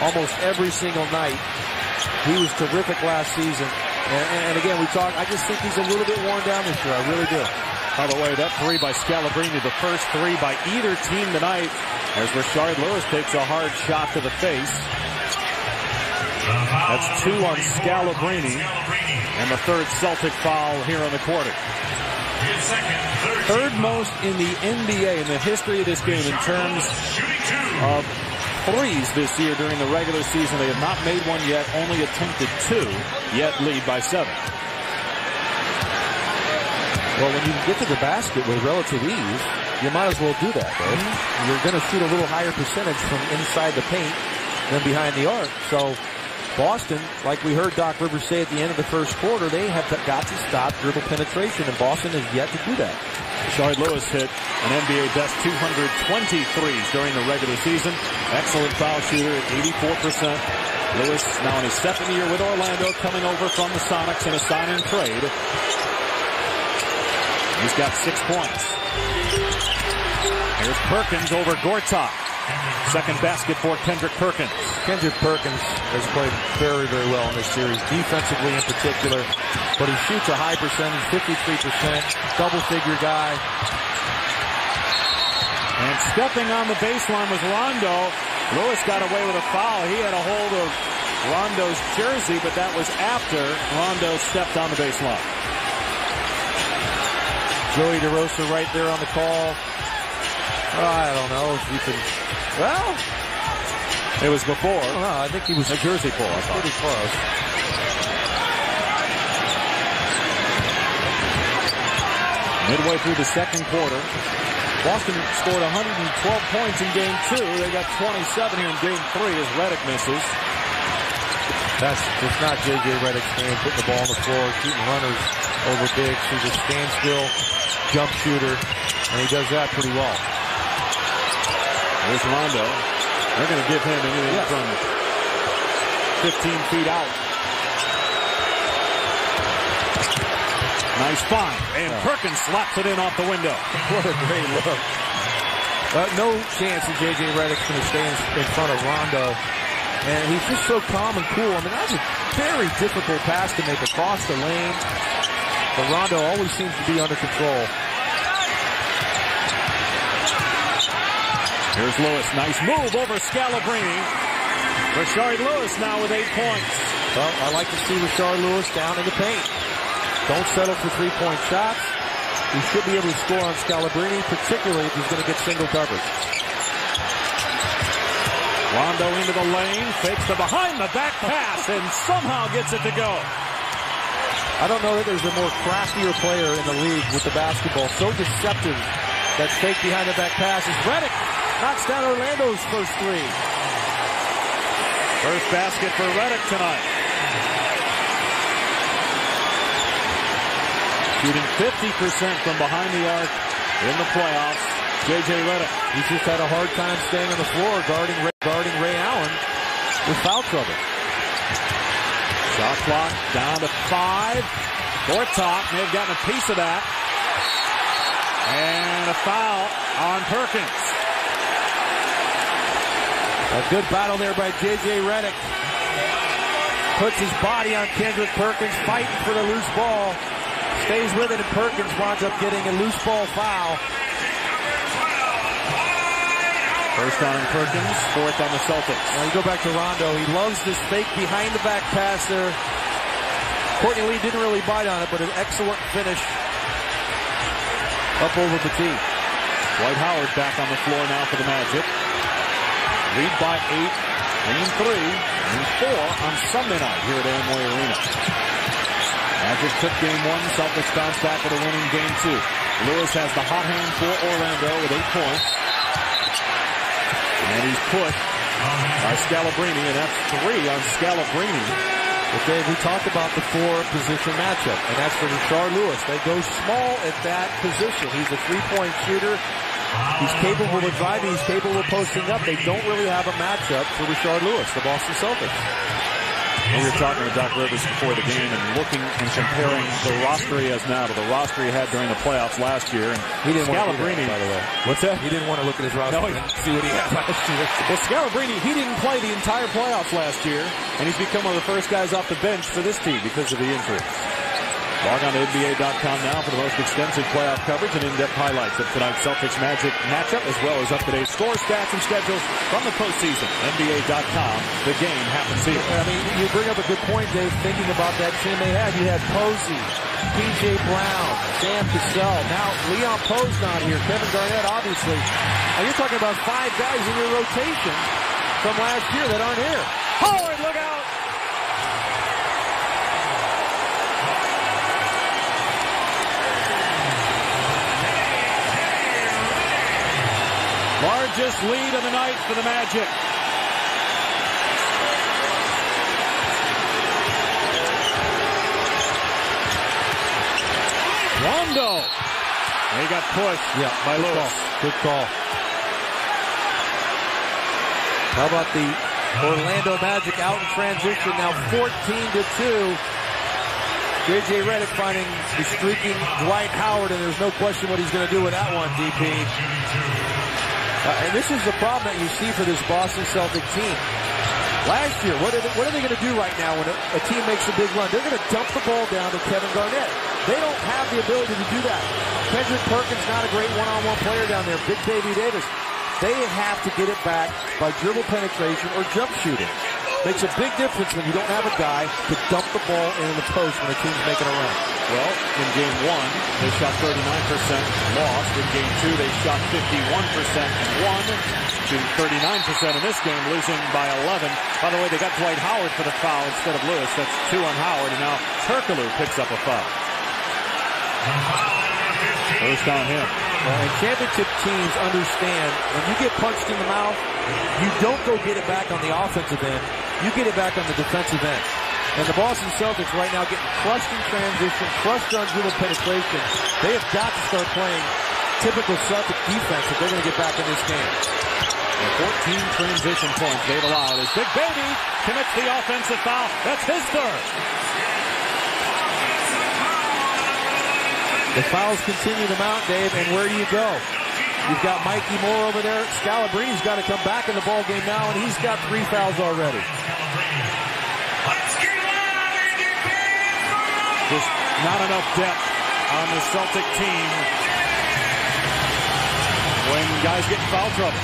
S3: almost every single night. He was terrific last season, and again, I just think he's a little bit worn down this year, I really do.
S1: By the way, that 3 by Scalabrine, the first 3 by either team tonight, as Rashard Lewis takes a hard shot to the face. That's 2 on Scalabrine, and the 3rd Celtic foul here in the quarter. 3rd most in the NBA in the history of this game in terms of threes this year during the regular season. They have not made one yet, only attempted 2, yet lead by 7.
S3: Well, when you get to the basket with relative ease, you might as well do that, though. You're going to shoot a little higher percentage from inside the paint than behind the arc. So Boston, like we heard Doc Rivers say at the end of the first quarter, they have got to stop dribble penetration, and Boston has yet to do that.
S1: Rashard Lewis hit an NBA best 223s during the regular season. Excellent foul shooter at 84%. Lewis now in his 2nd year with Orlando, coming over from the Sonics in a sign and trade. He's got 6 points. Here's Perkins over Gortat. 2nd basket for Kendrick Perkins.
S3: Kendrick Perkins has played very, very well in this series, defensively in particular, but he shoots a high percentage, 53%, double-figure guy.
S1: And stepping on the baseline was Rondo. Lewis got away with a foul. He had a hold of Rondo's jersey, but that was after Rondo stepped on the baseline.
S3: Joey DeRosa right there on the call. I don't know if you can. Well,
S1: it was before.
S3: I don't know. I think he was
S1: a jersey pull. I thought.
S3: Pretty close.
S1: Midway through the 2nd quarter, Boston scored 112 points in Game 2. They got 27 here in Game 3 as Redick misses.
S3: It's not J.J. Redick's game, putting the ball on the floor, shooting runners over bigs. He's a standstill jump shooter, and he does that pretty well.
S1: There's Rondo. They're going to give him anything from 15 feet out. Nice find, and Perkins slaps it in off the window.
S3: What a great look. No chance that J.J. Redick's going to stay in front of Rondo. And he's just so calm and cool. I mean, that was a very difficult pass to make across the lane. But Rondo always seems to be under control.
S1: Here's Lewis. Nice move over Scalabrine. Rashard Lewis now with 8 points.
S3: Well, I like to see Rashard Lewis down in the paint. Don't settle for 3-point shots. He should be able to score on Scalabrine, particularly if he's going to get single coverage.
S1: Rondo into the lane, fakes the behind-the-back pass, and somehow gets it to go.
S3: I don't know that there's a more craftier player in the league with the basketball. So deceptive, that fake behind-the-back pass. As Redick knocks down Orlando's first 3.
S1: First basket for Redick tonight. Shooting 50% from behind the arc in the playoffs. J.J. Redick.
S3: He's just had a hard time staying on the floor guarding Ray Allen with foul trouble.
S1: Shot clock down to 5. Gortat may have gotten a piece of that. And a foul on Perkins.
S3: A good battle there by J.J. Redick. Puts his body on Kendrick Perkins, fighting for the loose ball. Stays with it, and Perkins winds up getting a loose ball foul.
S1: First on Perkins, fourth on the Celtics.
S3: Now you go back to Rondo. He loves this fake behind-the-back pass there. Courtney Lee didn't really bite on it, but an excellent finish up over the tee.
S1: Dwight Howard back on the floor now for the Magic. Lead by 8, game 3, and 4 on Sunday night here at Amway Arena. Magic took game 1, Celtics bounced back with a winning game 2. Lewis has the hot hand for Orlando with 8 points. And he's pushed by Scalabrine, and that's 3 on Scalabrine.
S3: But Dave, we talked about the 4-position matchup, and that's for Rashard Lewis. They go small at that position. He's a 3-point shooter. He's capable of driving. He's capable of posting up. They don't really have a matchup for Rashard Lewis, the Boston Celtics.
S1: We were talking to Doc Rivers before the game and looking and comparing the roster he has now to the roster he had during the playoffs last year. And
S3: he didn't want to
S1: Scalabrine,
S3: by the way.
S1: What's that?
S3: He didn't want to look at his roster and see what he had last year.
S1: Well, Scalabrine, he didn't play the entire playoffs last year, and he's become one of the first guys off the bench for this team because of the injury. Log on to NBA.com now for the most extensive playoff coverage and in-depth highlights of tonight's Celtics Magic matchup, as well as up-to-date score, stats, and schedules from the postseason. NBA.com. The game happens here.
S3: I mean, you bring up a good point, Dave, thinking about that team they had. You had Posey, P.J. Brown, Sam Cassell. Now, Leon Poe's not here. Kevin Garnett, obviously. Now, you're talking about 5 guys in your rotation from last year that aren't here.
S1: Howard, look out! Largest lead of the night for the Magic. Rondo. He got pushed by Lewis.
S3: Good call. How about the Orlando Magic out in transition now 14-2. J.J. Redick finding the streaking Dwight Howard, and there's no question what he's going to do with that one, DP. And this is the problem that you see for this Boston Celtic team. Last year, what are they going to do right now when a team makes a big run? They're going to dump the ball down to Kevin Garnett. They don't have the ability to do that. Kendrick Perkins, not a great one-on-one player down there. Big Baby Davis. They have to get it back by dribble penetration or jump shooting. Makes a big difference when you don't have a guy to dump the ball into the post when a team's making a run.
S1: Well, in game 1, they shot 39%, lost. In game 2, they shot 51% and won. Shooting 39% in this game, losing by 11. By the way, they got Dwight Howard for the foul instead of Lewis. That's 2 on Howard, and now Turkoglu picks up a foul. First on him.
S3: Well, and championship teams understand when you get punched in the mouth, you don't go get it back on the offensive end. You get it back on the defensive end. And the Boston Celtics right now getting crushed in transition, crushed on dribble penetration. They have got to start playing typical Celtic defense if they're going to get back in this game.
S1: 14 transition points they've allowed as Big Baby commits the offensive foul. That's his third.
S3: The fouls continue to mount, Dave, and where do you go? You've got Mikey Moore over there. Scalabrine's got to come back in the ball game now, and he's got 3 fouls already.
S1: Just not enough depth on the Celtic team when guys get in foul trouble.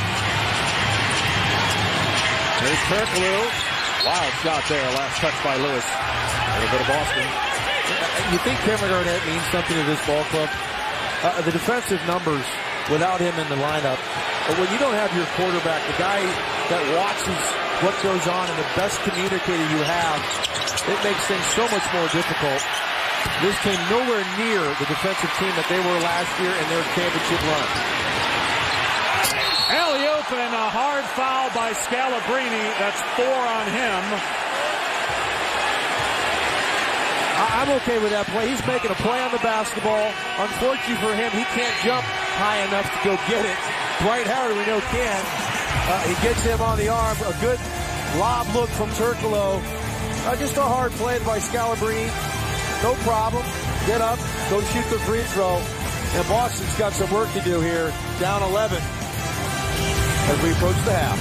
S1: There's Turkoglu. Wild shot there. Last touch by Lewis. A little bit of Boston.
S3: You think Kevin Garnett means something to this ball club? The defensive numbers without him in the lineup. But when you don't have your quarterback, the guy that watches what goes on and the best communicator you have, it makes things so much more difficult. This came nowhere near the defensive team that they were last year in their championship run.
S1: Alley-oop and a hard foul by Scalabrine. That's 4 on him.
S3: I'm okay with that play. He's making a play on the basketball. Unfortunately for him, he can't jump high enough to go get it. Dwight Howard, we know, can. He gets him on the arm. A good lob look from Turkoglu. Just a hard play by Scalabrine. No problem. Get up, go shoot the free throw. And Boston's got some work to do here. Down 11 as we approach the half.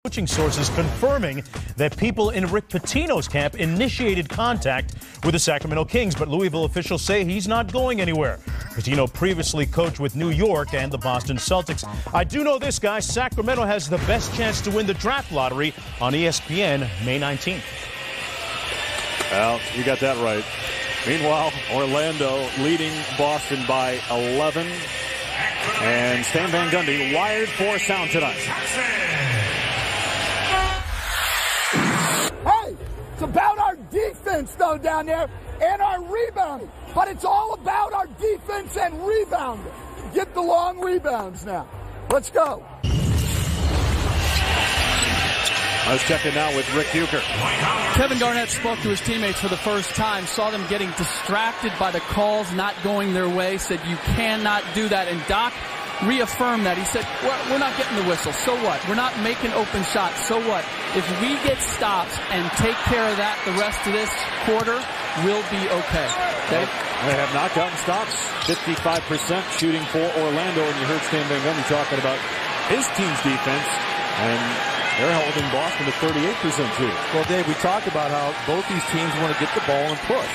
S6: Coaching sources confirming that people in Rick Pitino's camp initiated contact with the Sacramento Kings, but Louisville officials say he's not going anywhere. Pitino previously coached with New York and the Boston Celtics. I do know this, guys. Sacramento has the best chance to win the draft lottery on ESPN May 19th.
S1: Well, you got that right. Meanwhile, Orlando leading Boston by 11. And Stan Van Gundy wired for sound tonight.
S4: Hey, it's about our defense, though, down there, and our rebounding. But it's all about our defense and rebounding. Get the long rebounds now. Let's go.
S1: I was checking now with Rick Bucher.
S2: Kevin Garnett spoke to his teammates for the first time, saw them getting distracted by the calls not going their way, said you cannot do that. And Doc reaffirmed that. He said, we're not getting the whistle. So what? We're not making open shots. So what? If we get stops and take care of that the rest of this quarter, we'll be okay.
S1: They have not gotten stops. 55% shooting for Orlando. And you heard Stan Van Gundy talking about his team's defense. And they're holding Boston to 38% too.
S3: Well, Dave, we talked about how both these teams want to get the ball and push.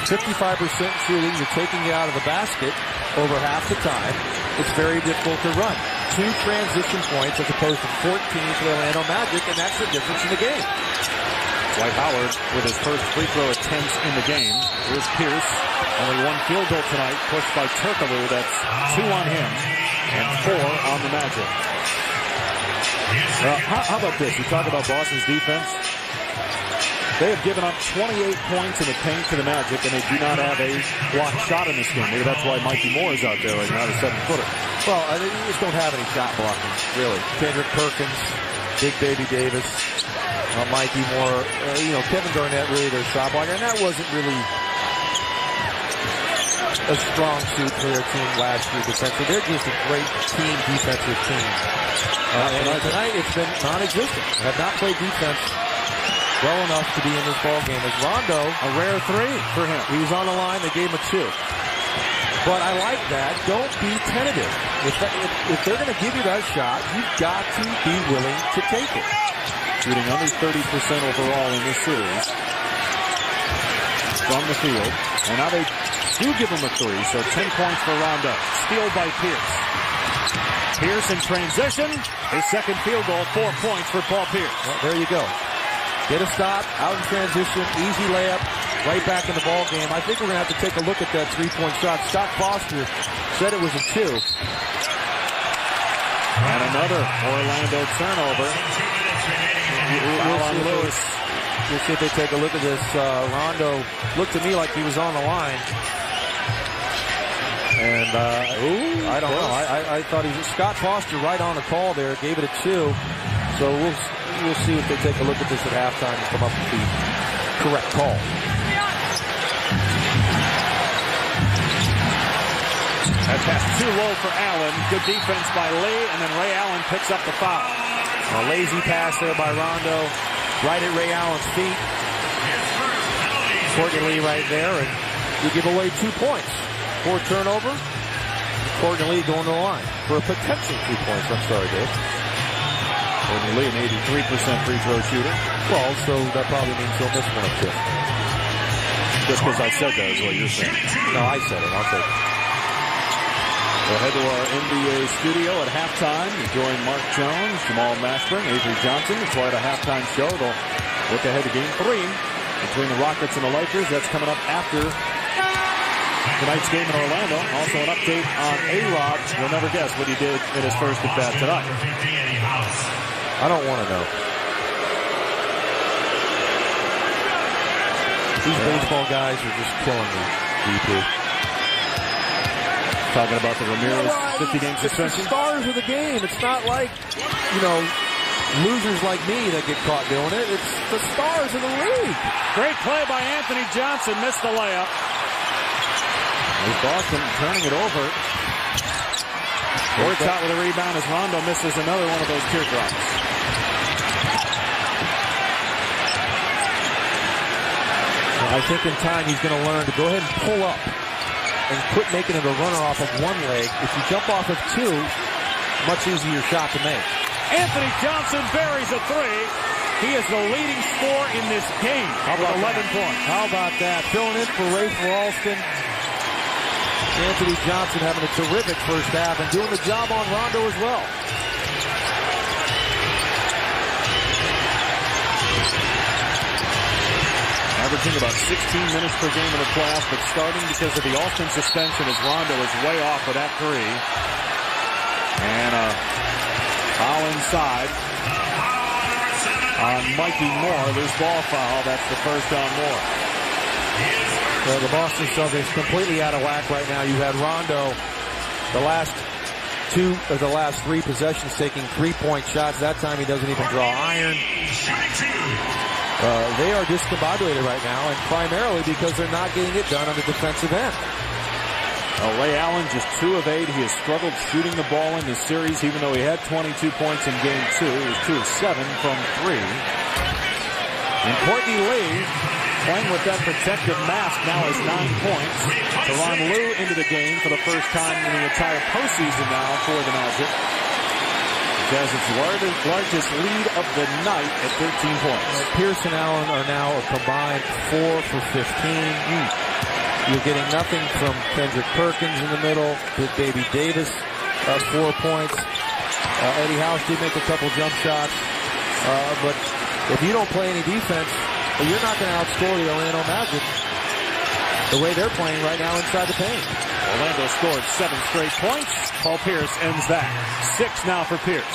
S3: 55% shooting, you're taking it out of the basket over half the time. It's very difficult to run. 2 transition points as opposed to 14 for the Orlando Magic, and that's the difference in the game.
S1: Dwight Howard with his first free throw attempts in the game. Here's Pierce. Only 1 field goal tonight, pushed by Turkoglu. That's 2 on him and 4 on the Magic. How about this? You talk about Boston's defense. They have given up 28 points in the paint to the Magic, and they do not have a blocked shot in this game. Maybe that's why Mikey Moore is out there right now, the 7-footer.
S3: Well, they just don't have any shot blocking, really. Kendrick Perkins, Big Baby Davis, Mikey Moore, Kevin Garnett, really their shot blocker, and that wasn't really a strong suit for their team last year defensively. They're just a great team defensive team. And tonight it's been non-existent. Have not played defense well enough to be in this ball game. As Rondo,
S1: a rare 3 for him.
S3: He was on the line. They gave him a 2. But I like that. Don't be tentative. If they're going to give you that shot, you've got to be willing to take it.
S1: Shooting under 30% overall in this series from the field. And now they do give him a 3, so 10 points for Rondo. Steal by Pierce. Pierce in transition. His second field goal, 4 points for Paul Pierce.
S3: Well, there you go. Get a stop, out in transition, easy layup, right back in the ball game. I think we're going to have to take a look at that 3-point shot. Scott Foster said it was a 2.
S1: And another Orlando turnover.
S3: On Lewis. We'll see if they take a look at this. Rondo looked to me like he was on the line. And I don't know. I thought he was Scott Foster right on the call there. Gave it a 2. So we'll see if they take a look at this at halftime and come up with the correct call.
S1: That pass too low for Allen. Good defense by Lee, and then Ray Allen picks up the foul.
S3: A lazy pass there by Rondo, right at Ray Allen's feet. Courtney Lee right there, and you give away 2 points. 4 turnover. Courtney Lee going to the line for a potential 2 points. I'm sorry, Dave.
S1: Courtney Lee, an 83% free throw shooter.
S3: Well, so that probably means he'll miss 1 or 2.
S1: Just because I said that is what you're saying.
S3: No, I said it. I'll take it.
S1: We'll head to our NBA studio at halftime. You join Mark Jones, Jamal Mashburn, Avery Johnson. It's right a halftime show. They'll look ahead to Game 3 between the Rockets and the Lakers. That's coming up after tonight's game in Orlando. Also an update on A-Rod. You'll never guess what he did in his first at bat tonight.
S3: I don't want to know. These baseball guys are just killing me, DP.
S1: Talking about the Ramirez 50-game suspension?
S3: It's the stars of the game. It's not like, losers like me that get caught doing it. It's the stars of the league.
S1: Great play by Anthony Johnson. Missed the layup.
S3: There's Boston turning it over.
S1: Shot with a rebound as Rondo misses another one of those teardrops.
S3: I think in time he's going to learn to go ahead and pull up and quit making it a runner off of one leg. If you jump off of two, much easier shot to make.
S1: Anthony Johnson buries a three. He is the leading scorer in this game with 11 points.
S3: How about that? Filling in for Rafe Ralston. Anthony Johnson having a terrific first half and doing the job on Rondo as well.
S1: Averaging about 16 minutes per game in the playoffs, but starting because of the Alston suspension as Rondo is way off with that three. And a foul inside on Mikey Moore. Loose ball foul. That's the first on Moore.
S3: Well, the Boston Celtics completely out of whack right now. You had Rondo the last three possessions taking 3-point shots. That time he doesn't even draw iron. They are discombobulated right now, and primarily because they're not getting it done on the defensive end.
S1: Ray Allen just 2 of 8. He has struggled shooting the ball in this series, even though he had 22 points in game 2. He was 2 of 7 from 3. And Courtney Lee, playing with that protective mask, now has 9 points. Tyronn Lue into the game for the first time in the entire postseason now for the Magic. It has its largest lead of the night at 13 points.
S3: Pierce and Allen are now a combined 4 for 15. You're getting nothing from Kendrick Perkins in the middle. Big Baby Davis, 4 points. Eddie House did make a couple jump shots. But if you don't play any defense, you're not going to outscore the Orlando Magic the way they're playing right now inside the paint.
S1: Orlando scored 7 straight points. Paul Pierce ends that. 6 now for Pierce.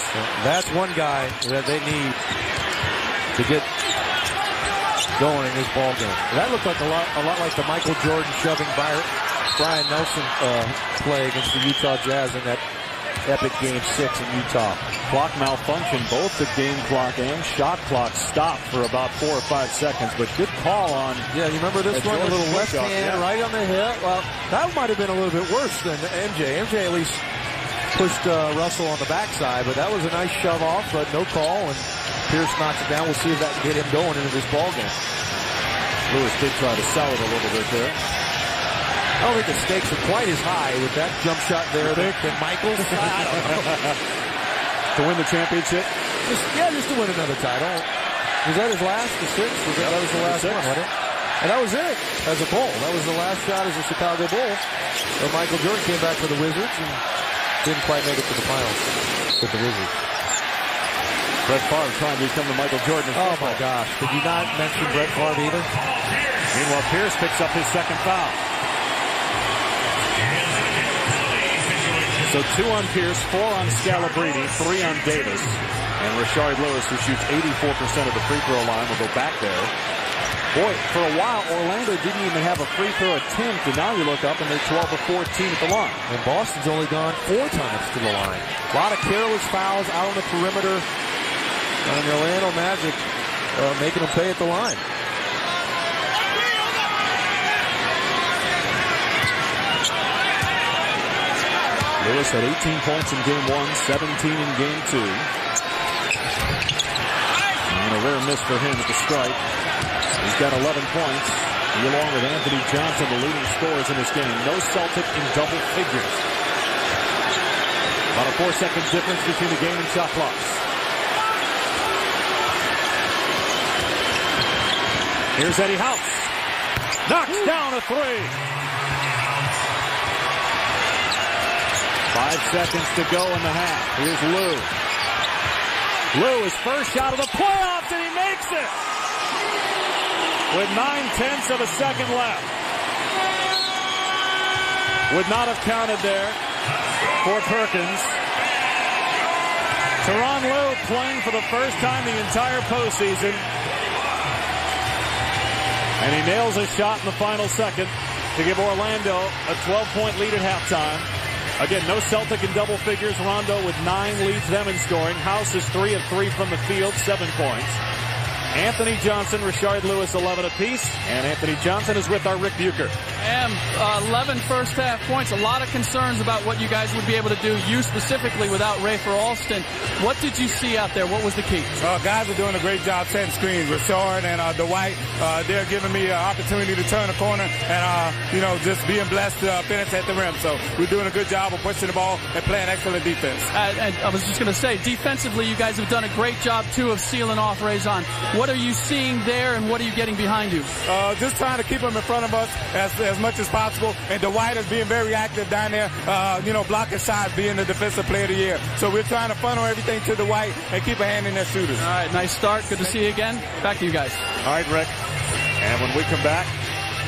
S3: That's one guy that they need to get going in this ball game. That looked like a lot like the Michael Jordan shoving Brian Nelson play against the Utah Jazz in that epic game 6 in Utah.
S1: Clock malfunction. Both the game clock and shot clock stopped for about 4 or 5 seconds, but good call on.
S3: Yeah, you remember this one? A little left hand right on the hip. Well, that might have been a little bit worse than MJ. MJ at least pushed Russell on the backside, but that was a nice shove off, but no call, and Pierce knocks it down. We'll see if that can get him going into this ball game.
S1: Lewis did try to sell it a little bit there.
S3: I don't think the stakes are quite as high with that jump shot there than Michael's.
S1: To win the championship?
S3: Just to win another title. Was that his last? The 6th? That was the last one, wasn't it? And that was it as a Bull. That was the last shot as a Chicago Bull. But Michael Jordan came back for the Wizards and didn't quite make it to the finals with the Wizards.
S1: Brett Favre trying to become the Michael Jordan of football.
S3: Oh my gosh. Did you not mention Brett Favre either?
S1: Meanwhile, Pierce picks up his second foul. So 2 on Pierce, 4 on Scalabrine, 3 on Davis. And Rashard Lewis, who shoots 84% of the free throw line, will go back there. Boy, for a while, Orlando didn't even have a free throw attempt, and now you look up and they're 12 of 14 at the line.
S3: And Boston's only gone 4 times to the line. A lot of careless fouls out on the perimeter. And the Orlando Magic making them pay at the line.
S1: Lewis had 18 points in game 1, 17 in game 2. And a rare miss for him at the stripe. He's got 11 points. He, along with Anthony Johnson, the leading scorers in this game. No Celtic in double figures. About a 4-second difference between the game and shot clocks. Here's Eddie House. Knocks down a 3. 5 seconds to go in the half. Here's Lue. Lue, his first shot of the playoffs, and he makes it! With 9/10 of a second left. Would not have counted there for Perkins. Tyronn Lue playing for the first time the entire postseason. And he nails a shot in the final second to give Orlando a 12-point lead at halftime. Again, no Celtic in double figures. Rondo with 9 leads them in scoring. House is 3 of 3 from the field, 7 points. Anthony Johnson, Rashard Lewis, 11 apiece. And Anthony Johnson is with our Rick Bucher.
S2: 11 first-half points. A lot of concerns about what you guys would be able to do, you specifically, without Rafer Alston. What did you see out there? What was the key?
S11: Guys are doing a great job setting screens. Rashard and Dwight, they're giving me an opportunity to turn a corner and, just being blessed to finish at the rim. So we're doing a good job of pushing the ball and playing excellent defense.
S2: And I was just going to say, defensively, you guys have done a great job, too, of sealing off Raison. What are you seeing there, and what are you getting behind you?
S11: Just trying to keep them in front of us as much as possible. And Dwight is being very active down there, blocking shots, being the defensive player of the year. So we're trying to funnel everything to Dwight and keep a hand in their shooters.
S2: All right, nice start. Good to see you again. Back to you guys.
S1: All right, Rick. And when we come back,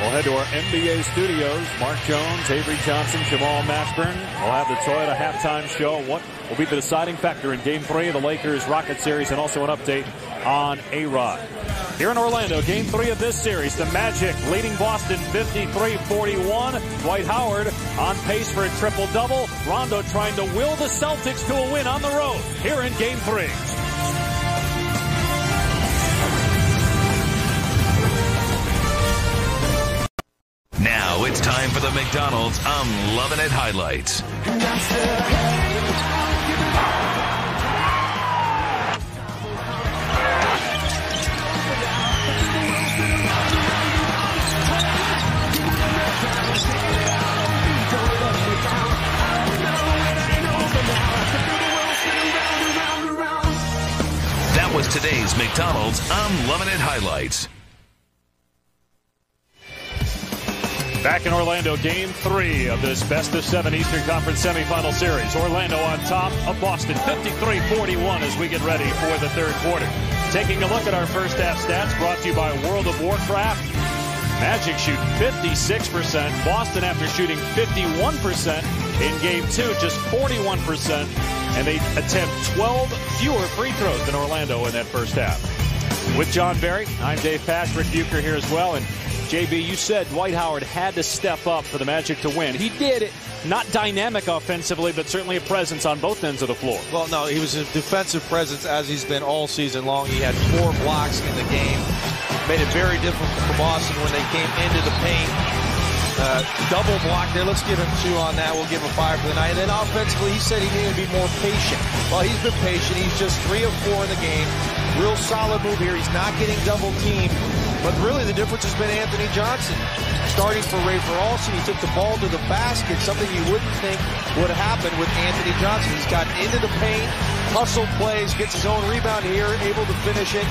S1: we'll head to our NBA studios. Mark Jones, Avery Johnson, Jamal Mashburn. We'll have the Toyota halftime show. What will be the deciding factor in Game 3 of the Lakers-Rocket series, and also an update on A-Rod. Here in Orlando, Game 3 of this series, the Magic leading Boston 53-41. Dwight Howard on pace for a triple-double. Rondo trying to will the Celtics to a win on the road here in Game 3.
S8: Now it's time for the McDonald's I'm Lovin' It highlights. That was today's McDonald's I'm Lovin' It highlights.
S1: Back in Orlando, Game 3 of this best-of-7 Eastern Conference semifinal series. Orlando on top of Boston, 53-41 as we get ready for the third quarter. Taking a look at our first-half stats brought to you by World of Warcraft. Magic shoot 56%. Boston, after shooting 51% in Game 2, just 41%. And they attempt 12 fewer free throws than Orlando in that first half. With John Barry, I'm Dave Pash, Rick Bucher here as well. And JB, you said Dwight Howard had to step up for the Magic to win. He did it. Not dynamic offensively, but certainly a presence on both ends of the floor.
S3: Well, no, he was a defensive presence as he's been all season long. He had 4 blocks in the game. Made it very difficult for Boston when they came into the paint. Double block there. Let's give him 2 on that. We'll give him 5 for the night. And then offensively, he said he needed to be more patient. Well, he's been patient. He's just 3 of 4 in the game. Real solid move here. He's not getting double teamed. But really the difference has been Anthony Johnson. Starting for Rafer Alston, he took the ball to the basket, something you wouldn't think would happen with Anthony Johnson. He's gotten into the paint, hustle plays, gets his own rebound here, able to finish it.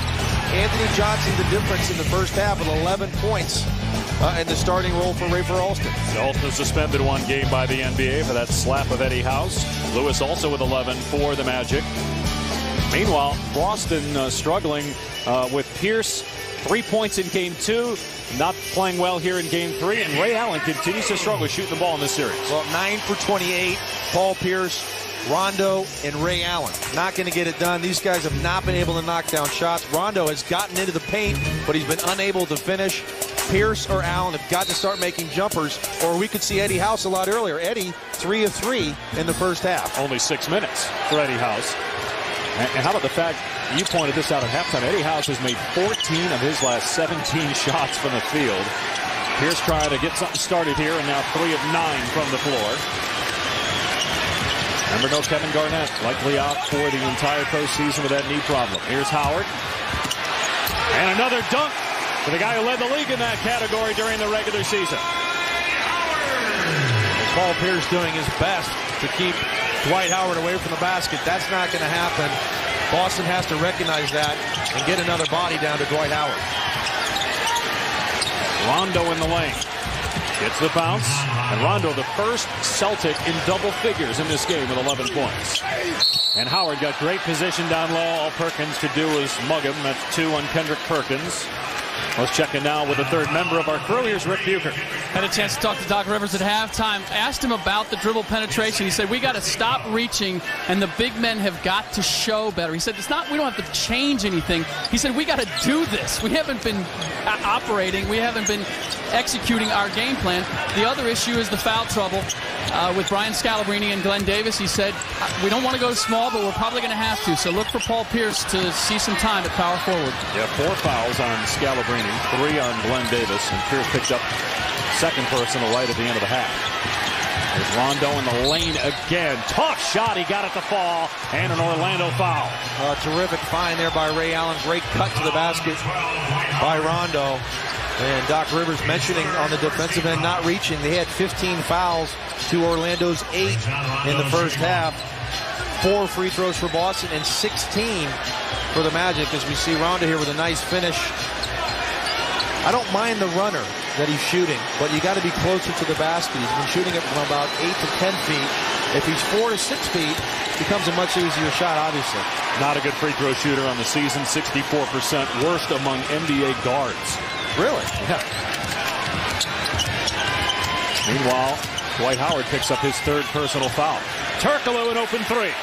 S3: Anthony Johnson, the difference in the first half with 11 points in the starting role for Rafer Alston.
S1: Alston suspended 1 game by the NBA for that slap of Eddie House. Lewis also with 11 for the Magic. Meanwhile, Boston struggling with Pierce. 3 points in Game 2, not playing well here in Game 3, and Ray Allen continues to struggle shooting the ball in this series.
S3: Well, 9 for 28, Paul Pierce, Rondo, and Ray Allen. Not going to get it done. These guys have not been able to knock down shots. Rondo has gotten into the paint, but he's been unable to finish. Pierce or Allen have got to start making jumpers, or we could see Eddie House a lot earlier. Eddie, 3 of 3 in the first half.
S1: Only 6 minutes for Eddie House. And how about the fact, you pointed this out at halftime, Eddie House has made 14 of his last 17 shots from the field. Pierce trying to get something started here, and now 3 of 9 from the floor. Remember, no Kevin Garnett, likely out for the entire postseason with that knee problem. Here's Howard. And another dunk for the guy who led the league in that category during the regular season.
S3: Paul Pierce doing his best to keep Dwight Howard away from the basket. That's not going to happen. Boston has to recognize that and get another body down to Dwight Howard.
S1: Rondo in the lane. Gets the bounce. And Rondo, the first Celtic in double figures in this game with 11 points. And Howard got great position down low. All Perkins could do was mug him. That's 2 on Kendrick Perkins. Let's check in now with the third member of our crew. Here's Rick Bucher.
S2: Had a chance to talk to Doc Rivers at halftime. Asked him about the dribble penetration. He said, we got to stop reaching, and the big men have got to show better. He said, we don't have to change anything. He said, we got to do this. We haven't been operating. We haven't been executing our game plan. The other issue is the foul trouble with Brian Scalabrine and Glenn Davis. He said, we don't want to go small, but we're probably going to have to. So look for Paul Pierce to see some time at power forward.
S1: Yeah, 4 fouls on Scalabrine, 3 on Glenn Davis, and Pierce picked up second personal right at the end of the half. There's Rondo in the lane again. Tough shot. He got it to fall, and an Orlando foul.
S3: Terrific find there by Ray Allen. Great cut to the basket by Rondo. And Doc Rivers mentioning on the defensive end not reaching. They had 15 fouls to Orlando's 8 in the first half. 4 free throws for Boston and 16 for the Magic, as we see Rondo here with a nice finish. I don't mind the runner that he's shooting, but you got to be closer to the basket. He's been shooting it from about 8 to 10 feet. If he's 4 to 6 feet, it becomes a much easier shot, obviously.
S1: Not a good free throw shooter on the season. 64%, worst among NBA guards.
S3: Really?
S1: Yeah. Meanwhile, Dwight Howard picks up his 3rd personal foul. Turkoglu an open 3.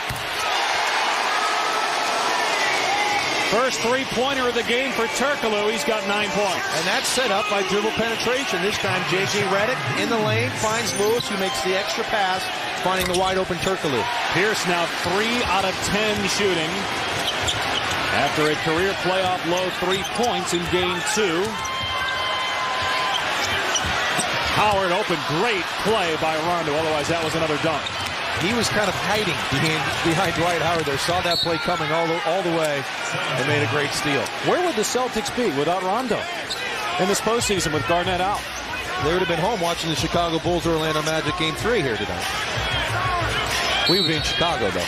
S1: First 3-pointer of the game for Turkoglu. He's got 9 points.
S3: And that's set up by dribble penetration. This time J.J. Redick in the lane finds Lewis, who makes the extra pass, finding the wide open Turkoglu.
S1: Pierce now 3 out of 10 shooting after a career playoff low 3 points in game 2. Howard open, great play by Rondo. Otherwise, that was another dunk.
S3: He was kind of hiding behind Dwight Howard there. Saw that play coming all the way and made a great steal.
S1: Where would the Celtics be without Rondo in this postseason with Garnett out?
S3: They would have been home watching the Chicago Bulls Orlando Magic Game 3 here tonight. We would be in Chicago, though.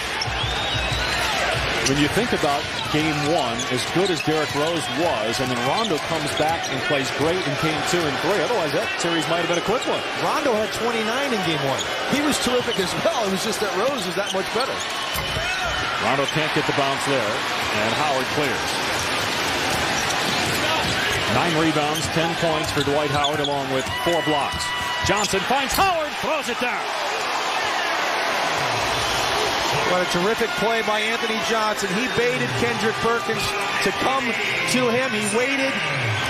S1: When you think about game 1, as good as Derrick Rose was, and then Rondo comes back and plays great in game 2 and 3. Otherwise, that series might have been a quick one.
S3: Rondo had 29 in game 1. He was terrific as well. It was just that Rose was that much better.
S1: Rondo can't get the bounce there, and Howard clears. 9 rebounds, 10 points for Dwight Howard, along with 4 blocks. Johnson finds Howard, throws it down.
S3: What a terrific play by Anthony Johnson. He baited Kendrick Perkins to come to him. He waited,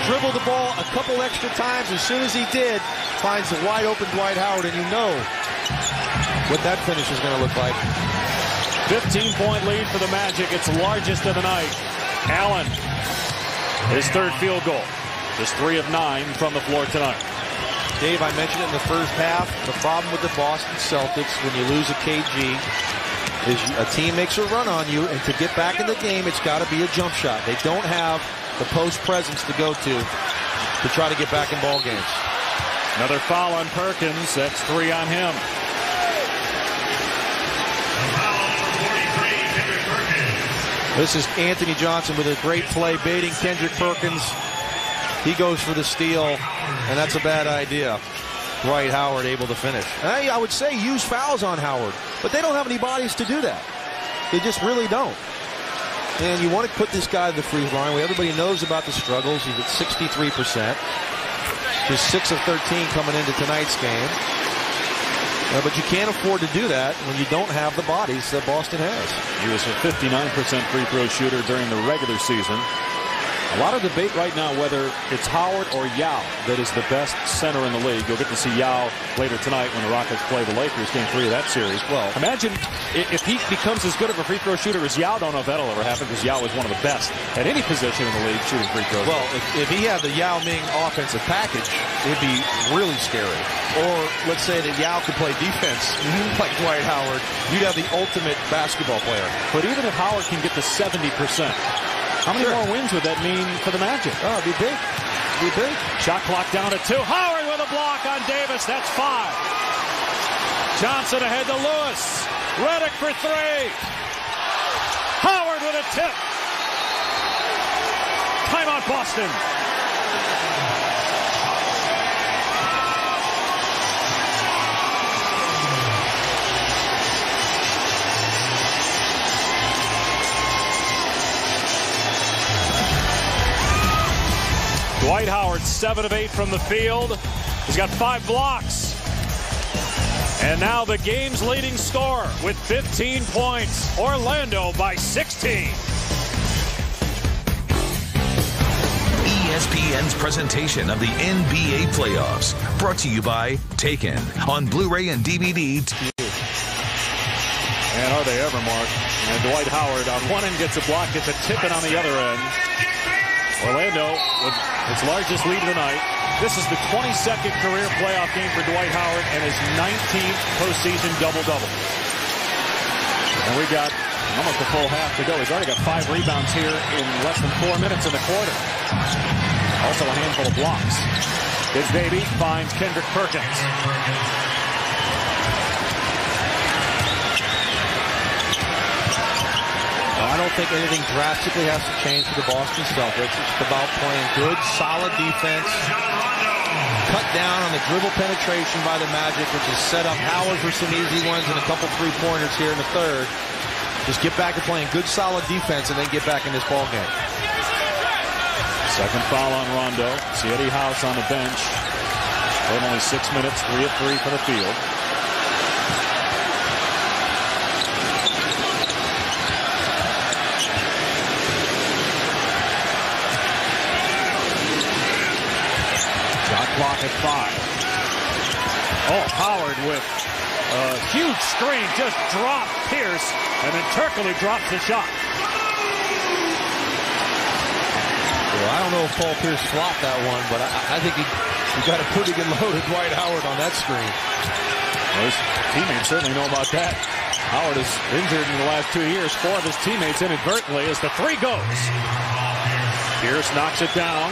S3: dribbled the ball a couple extra times. As soon as he did, finds the wide open Dwight Howard, and you know what that finish is going to look like.
S1: 15-point lead for the Magic. It's largest of the night. Allen, his 3rd field goal. Just 3 of 9 from the floor tonight.
S3: Dave, I mentioned it in the first half. The problem with the Boston Celtics when you lose a KG is a team makes a run on you, and to get back in the game, it's got to be a jump shot. They don't have the post presence to go to try to get back in ball games.
S1: Another foul on Perkins. That's 3 on him.
S3: This is Anthony Johnson with a great play, baiting Kendrick Perkins. He goes for the steal, and that's a bad idea. Dwight Howard able to finish. I would say use fouls on Howard, but they don't have any bodies to do that. They just really don't. And you want to put this guy to the free throw line. Everybody knows about the struggles. He's at 63%. He's 6 of 13 coming into tonight's game. But you can't afford to do that when you don't have the bodies that Boston has.
S1: He was a 59% free throw shooter during the regular season. A lot of debate right now whether it's Howard or Yao that is the best center in the league. You'll get to see Yao later tonight when the Rockets play the Lakers, game 3 of that series. Well, imagine if he becomes as good of a free throw shooter as Yao. Don't know if that'll ever happen, because Yao is one of the best at any position in the league shooting free throws.
S3: Well, if he had the Yao Ming offensive package, it'd be really scary. Or let's say that Yao could play defense like Dwight Howard. You'd have the ultimate basketball player.
S1: But even if Howard can get to 70%, how many more wins would that mean for the Magic?
S3: Oh, it'd be big. It'd be big.
S1: Shot clock down to 2. Howard with a block on Davis. That's 5. Johnson ahead to Lewis. Redick for 3. Howard with a tip. Timeout, Boston. Dwight 7 of 8 from the field. He's got 5 blocks. And now the game's leading scorer with 15 points. Orlando by 16.
S8: ESPN's presentation of the NBA playoffs. Brought to you by Taken on Blu-ray and DVD.
S1: And are they ever, Mark? And Dwight Howard on one end gets a block, gets a tip-in on the other end. Orlando with its largest lead of the night. This is the 22nd career playoff game for Dwight Howard and his 19th postseason double-double. And we got almost a full half to go. He's already got 5 rebounds here in less than 4 minutes in the quarter. Also a handful of blocks. Big Baby finds Kendrick Perkins.
S3: I don't think anything drastically has to change for the Boston Celtics. It's about playing good, solid defense. Cut down on the dribble penetration by the Magic, which has set up Howard for some easy ones and a couple three-pointers here in the third. Just get back to playing good, solid defense and then get back in this ball game.
S1: Second foul on Rondo. See Eddie House on the bench. Played only 6 minutes, 3 of 3 for the field. Clock at 5. Oh, Howard with a huge screen, just dropped Pierce, and then Turkoglu drops the shot.
S3: Well, I don't know if Paul Pierce flopped that one, but I think he got a pretty good load of Dwight Howard on that screen.
S1: Well, his teammates certainly know about that. Howard is injured in the last 2 years. 4 of his teammates inadvertently as the 3 goes. Pierce knocks it down.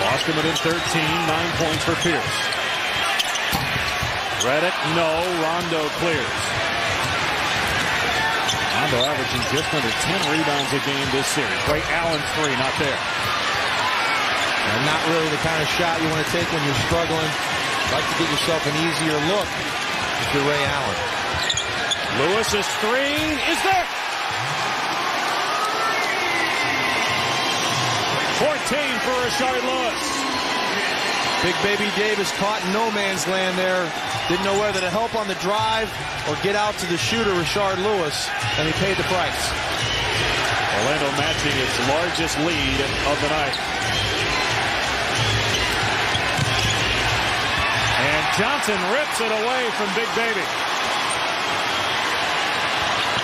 S1: Boston within 13, 9 points for Pierce. Redick, no. Rondo clears. Rondo averaging just under 10 rebounds a game this series. Ray Allen 3, not there.
S3: And not really the kind of shot you want to take when you're struggling. Like to get yourself an easier look if you're Ray Allen.
S1: Lewis's 3 is there. 14 for Rashard Lewis.
S3: Big Baby Davis caught in no man's land there. Didn't know whether to help on the drive or get out to the shooter, Rashard Lewis, and he paid the price.
S1: Orlando matching its largest lead of the night. And Johnson rips it away from Big Baby.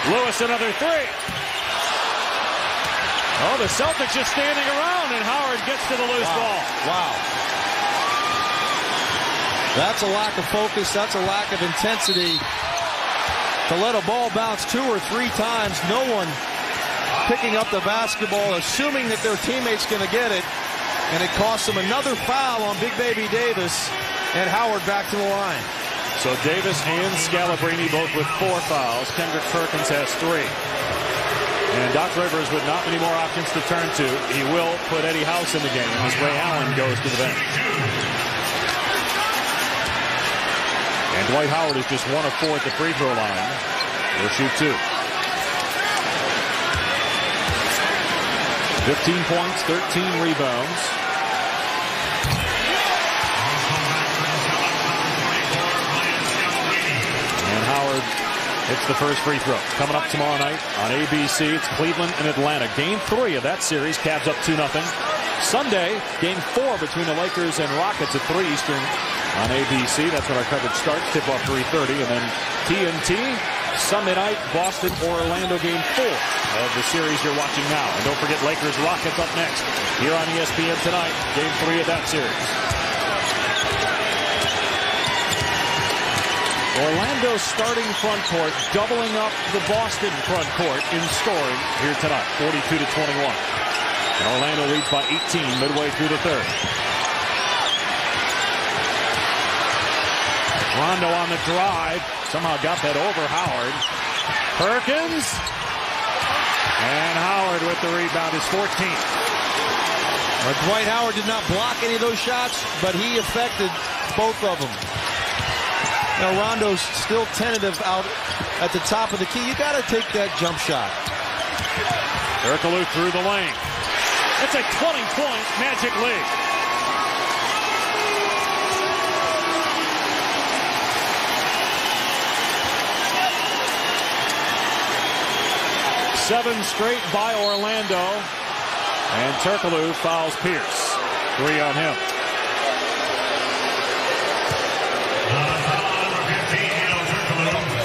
S1: Lewis another 3. Oh, the Celtics just standing around, and Howard gets to the loose ball.
S3: Wow. That's a lack of focus. That's a lack of intensity. To let a ball bounce 2 or 3 times, no one picking up the basketball, assuming that their teammate's going to get it, and it costs them another foul on Big Baby Davis, and Howard back to the line.
S1: So Davis and Scalabrine both with 4 fouls. Kendrick Perkins has 3. And Doc Rivers with not many more options to turn to. He will put Eddie House in the game as Ray Allen goes to the bench. And Dwight Howard is just 1 of 4 at the free throw line. He'll shoot 2. 15 points, 13 rebounds. And Howard hits the first free throw. Coming up tomorrow night on ABC, it's Cleveland and Atlanta. Game 3 of that series, Cavs up 2-0. Sunday, Game 4 between the Lakers and Rockets at 3 Eastern on ABC. That's when our coverage starts. Tip-off 3:30. And then TNT, Sunday night, Boston, Orlando, Game 4 of the series you're watching now. And don't forget Lakers Rockets up next here on ESPN tonight. Game 3 of that series. Orlando's starting front court doubling up the Boston front court in scoring here tonight, 42-21. And Orlando leads by 18 midway through the third. Rondo on the drive. Somehow got that over Howard. Perkins. And Howard with the rebound is 14.
S3: Dwight Howard did not block any of those shots, but he affected both of them. Now Rondo's still tentative out at the top of the key. You got to take that jump shot.
S1: Turkoglu through the lane. It's a 20-point Magic lead. Seven straight by Orlando, and Turkoglu fouls Pierce. 3 on him.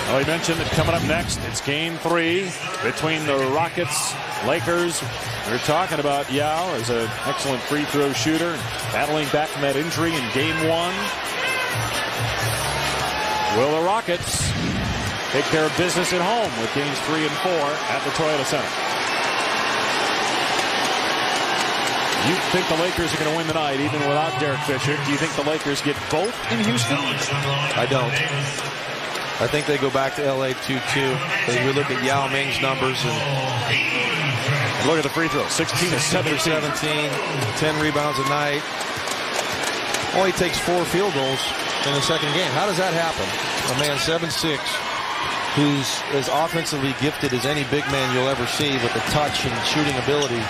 S1: Well, he mentioned that coming up next, it's Game 3 between the Rockets, Lakers. We were talking about Yao as an excellent free throw shooter, battling back from that injury in Game 1. Will the Rockets take care of business at home with Games 3 and 4 at the Toyota Center? You think the Lakers are going to win tonight even without Derek Fisher? Do you think the Lakers get both in Houston?
S3: I don't. I think they go back to LA 2-2. As we look at Yao Ming's numbers and
S1: look at the free throw, 16 to 17,
S3: 10 rebounds a night. Only takes 4 field goals in the second game. How does that happen? A man 7'6", who's as offensively gifted as any big man you'll ever see with the touch and shooting ability,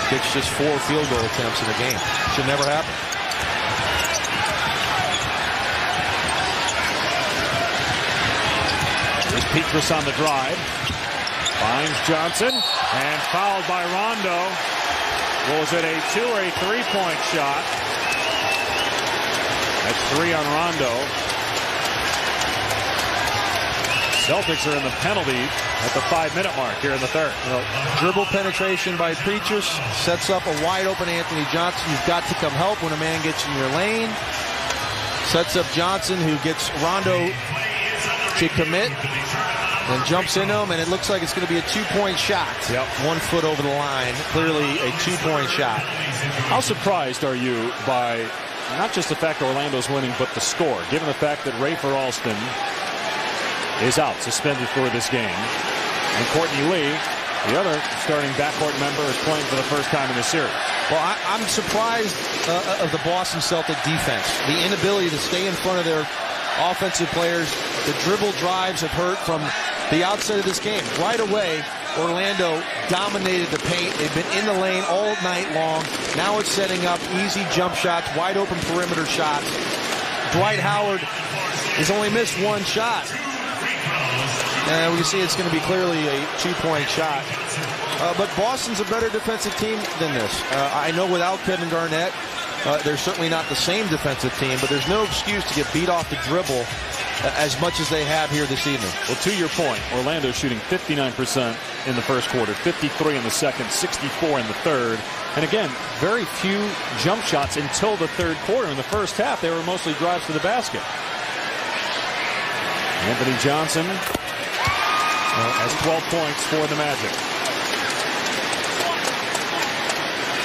S3: gets just 4 field goal attempts in a game. Should never happen.
S1: Here's Petras on the drive. Finds Johnson and fouled by Rondo. Was it a 2 or a 3-point shot? That's 3 on Rondo. Celtics are in the penalty at the 5-minute mark here in the third.
S3: Dribble penetration by Petras sets up a wide open Anthony Johnson. You've got to come help when a man gets in your lane. Sets up Johnson, who gets Rondo to commit and jumps into him, and it looks like it's going to be a 2-point shot.
S1: Yep.
S3: 1 foot over the line. Clearly a 2-point shot.
S1: How surprised are you by not just the fact that Orlando's winning, but the score, given the fact that Rafer Alston is out, suspended for this game, and Courtney Lee, the other starting backcourt member, is playing for the first time in the series?
S3: Well, I'm surprised of the Boston Celtic defense. The inability to stay in front of their offensive players. The dribble drives have hurt from the outset of this game. Right away, Orlando dominated the paint. They've been in the lane all night long. Now it's setting up easy jump shots, wide open perimeter shots. Dwight Howard has only missed 1 shot. And we see it's going to be clearly a 2-point shot. But Boston's a better defensive team than this. I know without Kevin Garnett, they're certainly not the same defensive team, but there's no excuse to get beat off the dribble as much as they have here this evening.
S1: Well, to your point, Orlando's shooting 59% in the first quarter, 53 in the second, 64 in the third. And again, very few jump shots until the third quarter. In the first half, they were mostly drives to the basket. Anthony Johnson has 12 points for the Magic.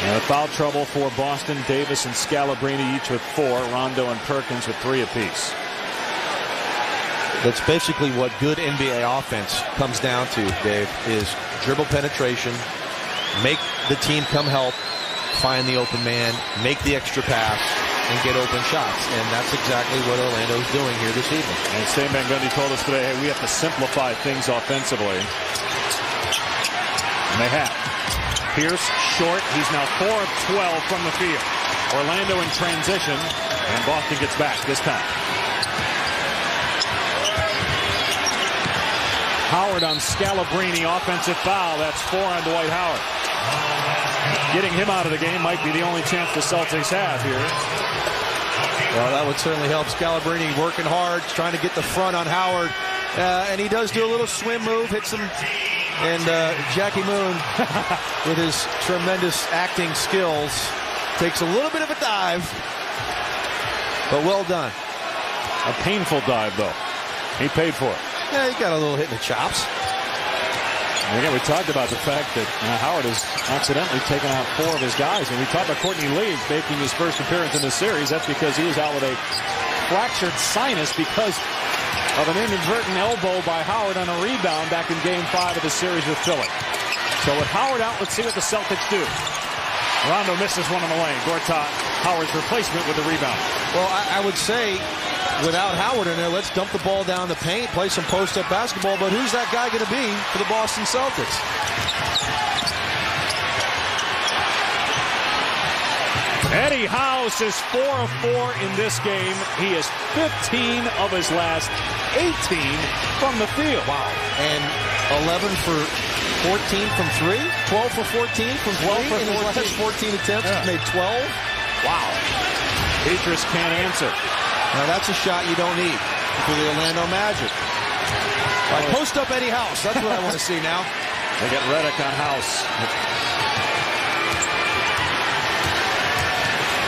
S1: And foul trouble for Boston. Davis and Scalabrine each with 4. Rondo and Perkins with 3 apiece.
S3: That's basically what good NBA offense comes down to, Dave, is dribble penetration, make the team come help, find the open man, make the extra pass, and get open shots. And that's exactly what Orlando's doing here this evening.
S1: And Sam Van Gundy told us today, hey, we have to simplify things offensively. And they have. Pierce short. He's now 4 of 12 from the field. Orlando in transition, and Boston gets back this time. Howard on Scalabrine, offensive foul. That's 4 on Dwight Howard. Getting him out of the game might be the only chance the Celtics have here.
S3: Well, that would certainly help. Scalabrine working hard, trying to get the front on Howard. And he does do a little swim move, hits him. And Jackie Moon, with his tremendous acting skills, takes a little bit of a dive. But well done.
S1: A painful dive, though. He paid for it.
S3: Yeah, he got a little hit in the chops.
S1: And again, we talked about the fact that Howard has accidentally taken out 4 of his guys. And we talked about Courtney Lee making his first appearance in this series. That's because he was out with a fractured sinus because of an inadvertent elbow by Howard on a rebound back in Game 5 of the series with Philly. So with Howard out, let's see what the Celtics do. Rondo misses one on the lane. Gortat, Howard's replacement with the rebound.
S3: Well, I would say without Howard in there, let's dump the ball down the paint, play some post-up basketball. But who's that guy going to be for the Boston Celtics?
S1: Eddie House is 4 of 4 in this game. He is 15 of his last 18 from the field.
S3: Wow. And 11 for 14 from 3? 12 for 14 from 3 in his last 14 attempts. He's made 12.
S1: Wow. Petrus can't answer.
S3: Now that's a shot you don't need for the Orlando Magic. Like, post up Eddie House. That's what I want to see now.
S1: They get Redick on House.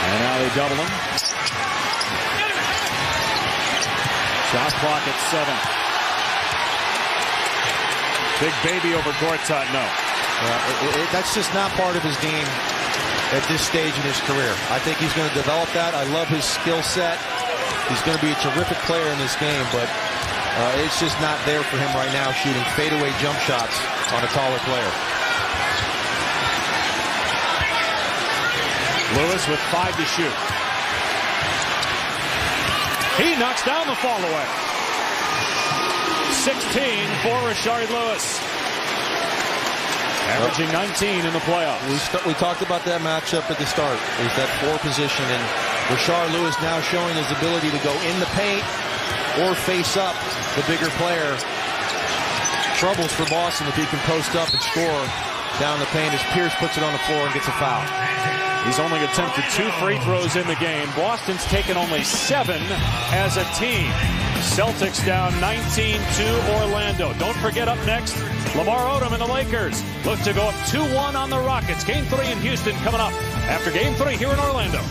S1: And now they double him. Shot clock at 7. Big baby over Gortat, no.
S3: That's just not part of his game at this stage in his career. I think he's going to develop that. I love his skill set. He's going to be a terrific player in this game, but it's just not there for him right now, shooting fadeaway jump shots on a taller player.
S1: Lewis with 5 to shoot. He knocks down the fall away. 16 for Rashard Lewis. Averaging 19 in the playoffs.
S3: We talked about that matchup at the start. With that 4 position, and Rashard Lewis now showing his ability to go in the paint or face up the bigger player. Troubles for Boston if he can post up and score down the paint as Pierce puts it on the floor and gets a foul.
S1: He's only attempted 2 free throws in the game. Boston's taken only 7 as a team. Celtics down 19 to Orlando. Don't forget, up next, Lamar Odom and the Lakers look to go up 2-1 on the Rockets. Game 3 in Houston coming up after Game 3 here in Orlando.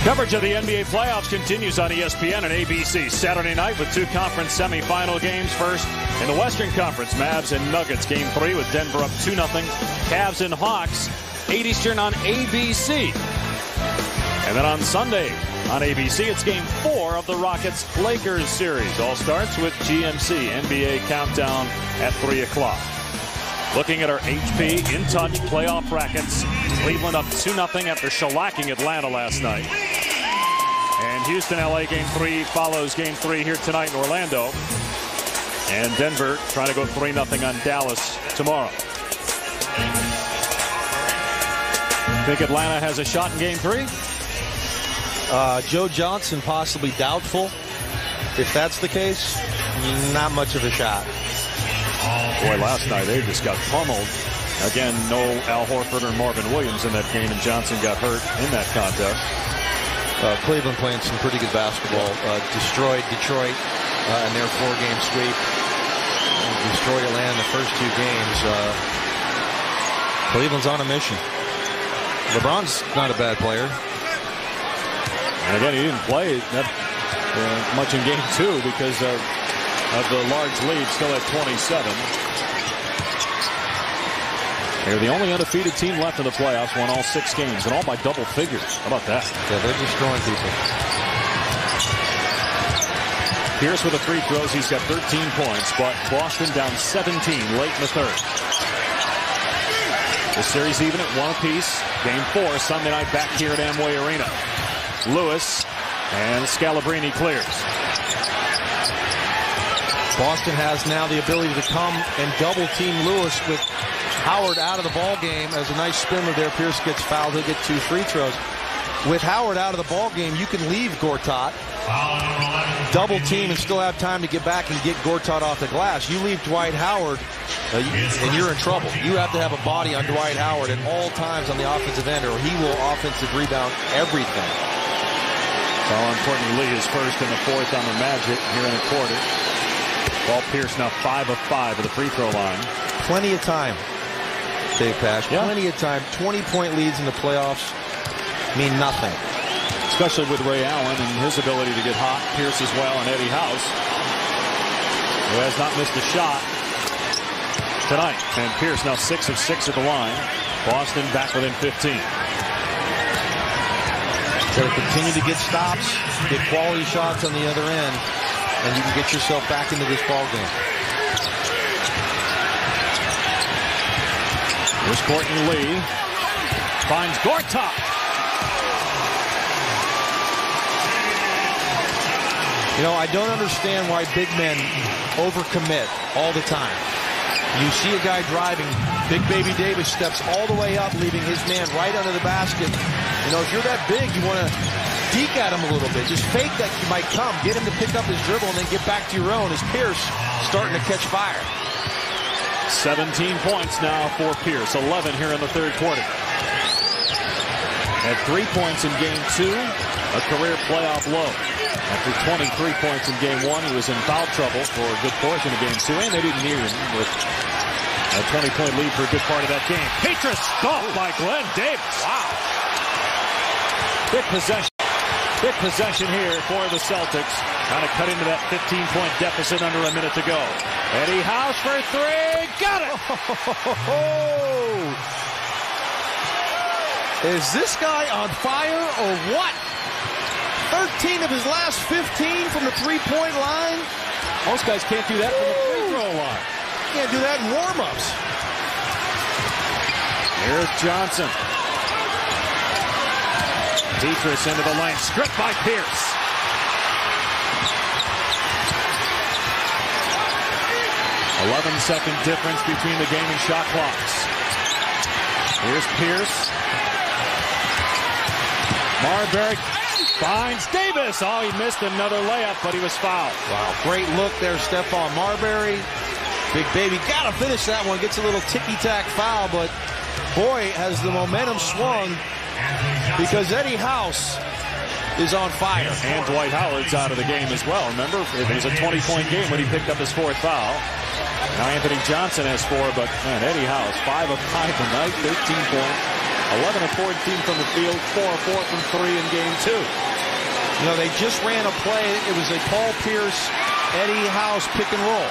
S1: Coverage of the NBA playoffs continues on ESPN and ABC Saturday night with 2 conference semifinal games. First, in the Western Conference, Mavs and Nuggets. Game 3 with Denver up 2-0. Cavs and Hawks, 8 Eastern on ABC. And then on Sunday on ABC, it's Game 4 of the Rockets-Lakers series. All starts with GMC NBA Countdown at 3 o'clock. Looking at our HP In Touch playoff brackets. Cleveland up 2-0 after shellacking Atlanta last night. And Houston-LA Game 3 follows Game 3 here tonight in Orlando. And Denver trying to go 3-0 on Dallas tomorrow. Think Atlanta has a shot in Game 3?
S3: Joe Johnson possibly doubtful. If that's the case, not much of a shot.
S1: Boy, last night they just got pummeled. Again, no Al Horford or Marvin Williams in that game, and Johnson got hurt in that contest.
S3: Cleveland playing some pretty good basketball. Destroyed Detroit in their 4-game sweep. Destroyed Atlanta in the first 2 games. Cleveland's on a mission. LeBron's not a bad player.
S1: And again, he didn't play that much in Game 2 because of the large lead, still at 27. They're the only undefeated team left in the playoffs, won all 6 games, and all by double figures. How about that?
S3: Yeah, they're destroying people.
S1: Pierce with the free throws. He's got 13 points, but Boston down 17 late in the 3rd. The series even at 1 apiece. Game 4, Sunday night back here at Amway Arena. Lewis and Scalabrine clears.
S3: Boston has now the ability to come and double team Lewis with Howard out of the ball game. As a nice spin move there, Pierce gets fouled. He'll get 2 free throws. With Howard out of the ball game, you can leave Gortat, double team, and still have time to get back and get Gortat off the glass. You leave Dwight Howard, and you're in trouble. You have to have a body on Dwight Howard at all times on the offensive end, or he will offensive rebound everything.
S1: Well, Courtney Lee is first in the 4th on the Magic here in the quarter. Paul Pierce now 5 of 5 at the free throw line.
S3: Plenty of time, Dave Pash. Yeah. Plenty of time. 20-point leads in the playoffs mean nothing.
S1: Especially with Ray Allen and his ability to get hot. Pierce as well, and Eddie House, who has not missed a shot tonight. And Pierce now 6 of 6 at the line. Boston back within 15.
S3: Got to continue to get stops, get quality shots on the other end, and you can get yourself back into this ball game.
S1: Here's Courtney Lee. Finds Gortat.
S3: You know, I don't understand why big men overcommit all the time. You see a guy driving, Big Baby Davis steps all the way up, leaving his man right under the basket. You know, if you're that big, you want to deke at him a little bit. Just fake that he might come, get him to pick up his dribble, and then get back to your own as Pierce starting to catch fire.
S1: 17 points now for Pierce, 11 here in the third quarter. Had 3 points in game 2, a career playoff low. After 23 points in game 1, he was in foul trouble for a good portion of game 2, and they didn't need him with a 20-point lead for a good part of that game. Petrus stopped by Glenn Davis. Wow. Big possession here for the Celtics. Trying to cut into that 15-point deficit under a minute to go. Eddie House for 3. Got it!
S3: Is this guy on fire or what? 13 of his last 15 from the three-point line.
S1: Most guys can't do that from the free throw line.
S3: Can't do that in warm-ups.
S1: Here's Johnson. Petrus into the lane. Stripped by Pierce. "11-second difference between the game and shot clocks." Here's Pierce. Marbury finds Davis. Oh, he missed another layup, but he was fouled.
S3: Wow, great look there, Stephon Marbury. Big Baby got to finish that one. Gets a little ticky-tack foul, but boy, has the momentum swung because Eddie House is on fire.
S1: And Dwight Howard's out of the game as well. Remember, it was a 20-point game when he picked up his 4th foul. Now Anthony Johnson has 4, but man, Eddie House, 5 of 5 tonight, 13 points, 11 of 14 from the field, 4 of 4 from 3 in game 2.
S3: You know, they just ran a play. It was a Paul Pierce, Eddie House pick and roll.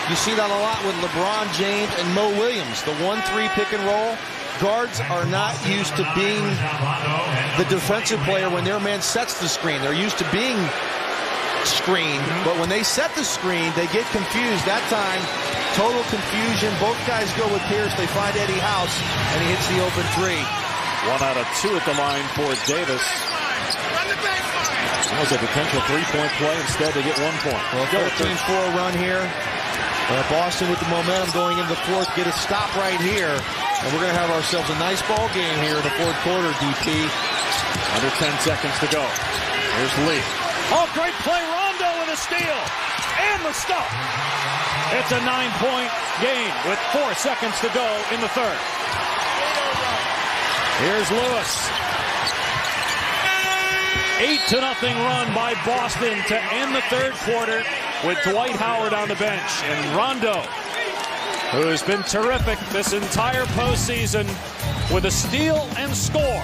S3: You see that a lot with LeBron James and Mo Williams, the 1-3 pick and roll. Guards are not used to being the defensive player when their man sets the screen. They're used to being screened, but when they set the screen, they get confused. That time, total confusion. Both guys go with Pierce. They find Eddie House, and he hits the open 3.
S1: 1 out of 2 at the line for Davis. That was a potential 3-point play. Instead, they get 1 point.
S3: Well, 13-4 run here. Boston with the momentum going into the 4th. Get a stop right here. And we're going to have ourselves a nice ball game here in the 4th quarter, DP.
S1: Under 10 seconds to go. Here's Lee. Oh, great play. Rondo with a steal. And the stop. It's a 9-point game with 4 seconds to go in the 3rd. Here's Lewis. 8-0 run by Boston to end the 3rd quarter with Dwight Howard on the bench. And Rondo, who's been terrific this entire postseason with a steal and score.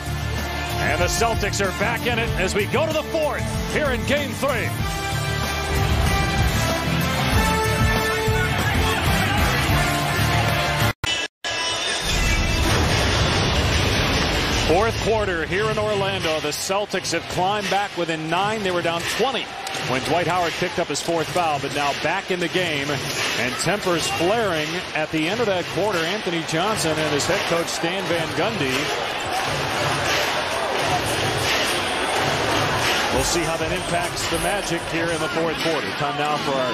S1: And the Celtics are back in it as we go to the 4th here in Game 3. Fourth quarter here in Orlando. The Celtics have climbed back within 9. They were down 20 when Dwight Howard picked up his 4th foul, but now back in the game, and tempers flaring at the end of that quarter. Anthony Johnson and his head coach Stan Van Gundy. We'll see how that impacts the Magic here in the 4th quarter. Time now for our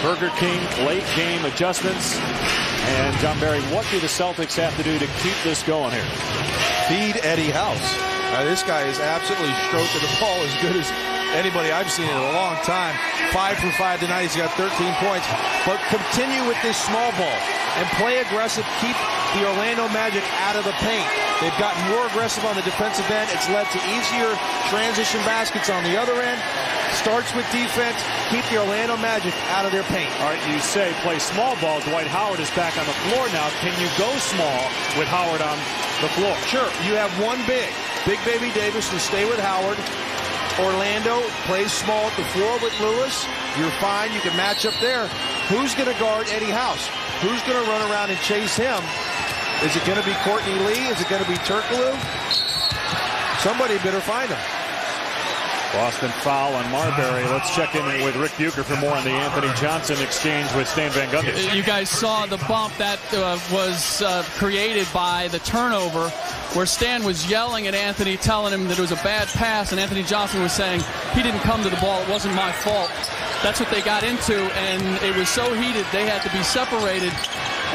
S1: Burger King late game adjustments. And John Barry, what do the Celtics have to do to keep this going here?
S3: Feed Eddie House. This guy is absolutely stroking the ball as good as anybody I've seen in a long time. 5 for 5 tonight. He's got 13 points. But continue with this small ball and play aggressive. Keep the Orlando Magic out of the paint. They've gotten more aggressive on the defensive end. It's led to easier transition baskets on the other end. Starts with defense. Keep the Orlando Magic out of their paint.
S1: All right, you say play small ball. Dwight Howard is back on the floor now. Can you go small with Howard on the floor?
S3: Sure. You have one big. Big Baby Davis will stay with Howard. Orlando plays small at the floor with Lewis. You're fine. You can match up there. Who's going to guard Eddie House? Who's going to run around and chase him? Is it going to be Courtney Lee? Is it going to be Turkoglu? Somebody better find him.
S1: Boston foul on Marbury. Let's check in with Rick Bucher for more on the Anthony Johnson exchange with Stan Van Gundy.
S2: You guys saw the bump that was created by the turnover where Stan was yelling at Anthony, telling him that it was a bad pass, and Anthony Johnson was saying, he didn't come to the ball, it wasn't my fault. that's what they got into, and it was so heated they had to be separated.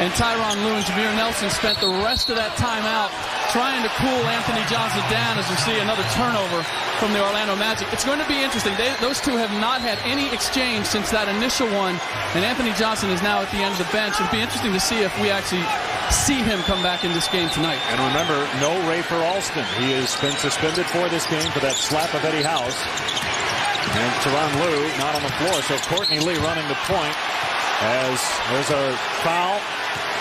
S2: And Tyronn Lue and Jameer Nelson spent the rest of that time out trying to cool Anthony Johnson down as we see another turnover from the Orlando Magic. It's going to be interesting. Those two have not had any exchange since that initial one, and Anthony Johnson is now at the end of the bench. It'll be interesting to see if we actually see him come back in this game tonight.
S1: And remember, no Rafer Alston. He has been suspended for this game for that slap of Eddie House. And Tyronn Lue not on the floor, so Courtney Lee running the point as there's a foul.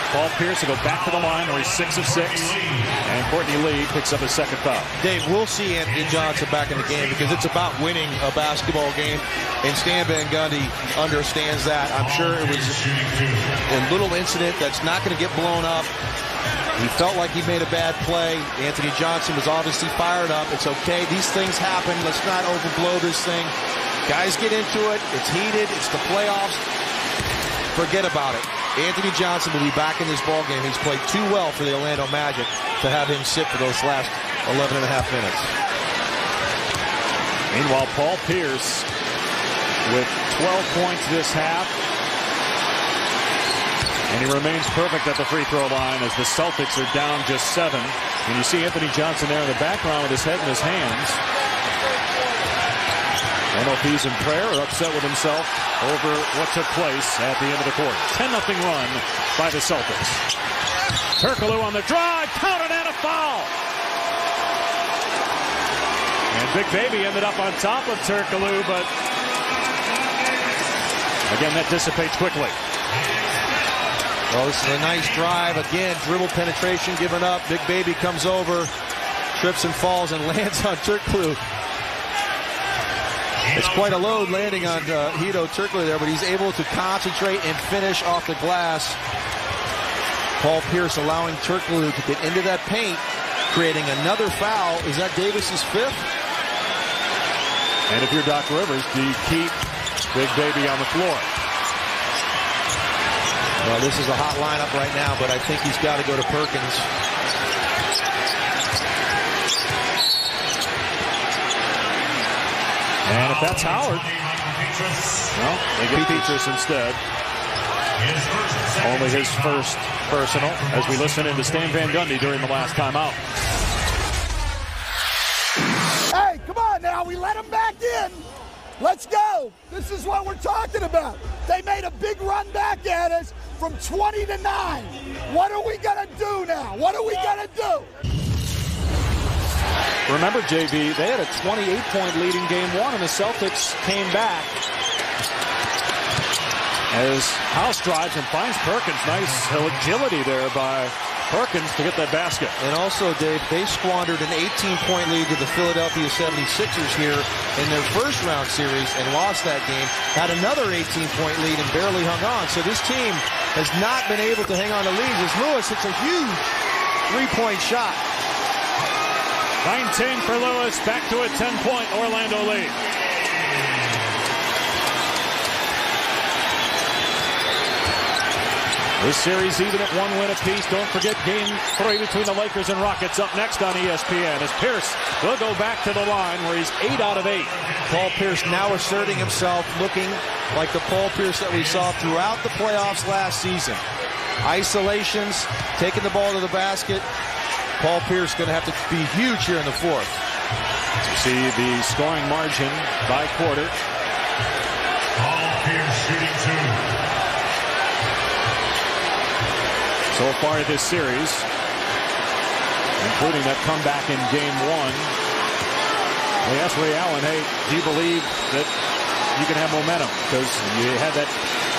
S1: Paul Pierce will go back to the line where he's 6 of 6. And Courtney Lee picks up his second foul.
S3: Dave, we'll see Anthony Johnson back in the game because it's about winning a basketball game. And Stan Van Gundy understands that. I'm sure it was a little incident that's not going to get blown up. He felt like he made a bad play. Anthony Johnson was obviously fired up. It's okay. These things happen. Let's not overblow this thing. Guys get into it. It's heated. It's the playoffs. Forget about it. Anthony Johnson will be back in this ball game. He's played too well for the Orlando Magic to have him sit for those last 11 and a half minutes.
S1: Meanwhile, Paul Pierce with 12 points this half. And he remains perfect at the free throw line as the Celtics are down just 7. And you see Anthony Johnson there in the background with his head in his hands. I don't know if he's in prayer or upset with himself over what took place at the end of the quarter. 10-0 run by the Celtics. Turkoglu on the drive, counted and a foul. And Big Baby ended up on top of Turkoglu, but again, that dissipates quickly.
S3: Well, this is a nice drive. Again, dribble penetration given up. Big Baby comes over, trips and falls and lands on Turkoglu. It's quite a load landing on Hedo Turkoglu there, but he's able to concentrate and finish off the glass. Paul Pierce allowing Turkoglu to get into that paint, creating another foul. Is that Davis's 5th?
S1: And if you're Doc Rivers, do you keep Big Baby on the floor?
S3: Well, this is a hot lineup right now, but I think he's got to go to Perkins.
S1: And if that's Howard, well, they get Petrus instead. Only his first personal as we listen into Stan Van Gundy during the last timeout.
S4: Hey, come on now. We let them back in. Let's go. This is what we're talking about. They made a big run back at us from 20 to 9. What are we going to do now? What are we going to do?
S1: Remember, JV, they had a 28-point lead in Game 1, and the Celtics came back as House drives and finds Perkins. Nice agility there by Perkins to get that basket.
S3: And also, Dave, they squandered an 18-point lead to the Philadelphia 76ers here in their first-round series and lost that game. Had another 18-point lead and barely hung on. So this team has not been able to hang on to leads as Lewis hits a huge three-point shot.
S1: 19 for Lewis, back to a 10-point Orlando lead. This series even at 1 win apiece. Don't forget Game 3 between the Lakers and Rockets up next on ESPN as Pierce will go back to the line where he's 8 out of 8.
S3: Paul Pierce now asserting himself, looking like the Paul Pierce that we saw throughout the playoffs last season. Isolations, taking the ball to the basket. Paul Pierce going to have to be huge here in the 4th.
S1: You see the scoring margin by quarter.
S5: Paul Pierce shooting 2.
S1: So far this series, including that comeback in Game 1. We asked Ray Allen, hey, do you believe that you can have momentum? Because you had that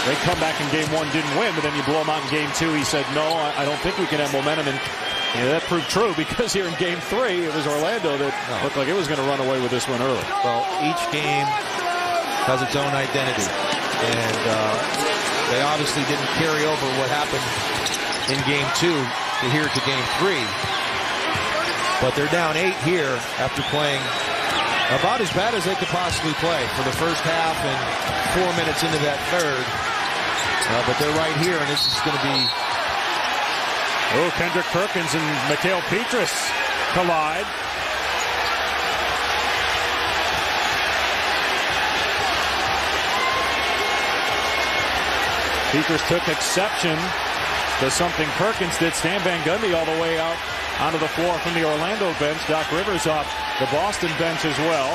S1: great comeback in Game 1, didn't win, but then you blow them out in Game 2. He said, no, I don't think we can have momentum. And that proved true because here in Game 3, it was Orlando that looked like it was going to run away with this one early.
S3: Well, each game has its own identity. And they obviously didn't carry over what happened in Game 2 to here to Game 3. But they're down 8 here after playing about as bad as they could possibly play for the first half and 4 minutes into that third. But they're right here, and this is going to be...
S1: Oh, Kendrick Perkins and Mikal Petrus collide. Peters took exception to something Perkins did. Stan Van Gundy all the way out onto the floor from the Orlando bench. Doc Rivers off the Boston bench as well.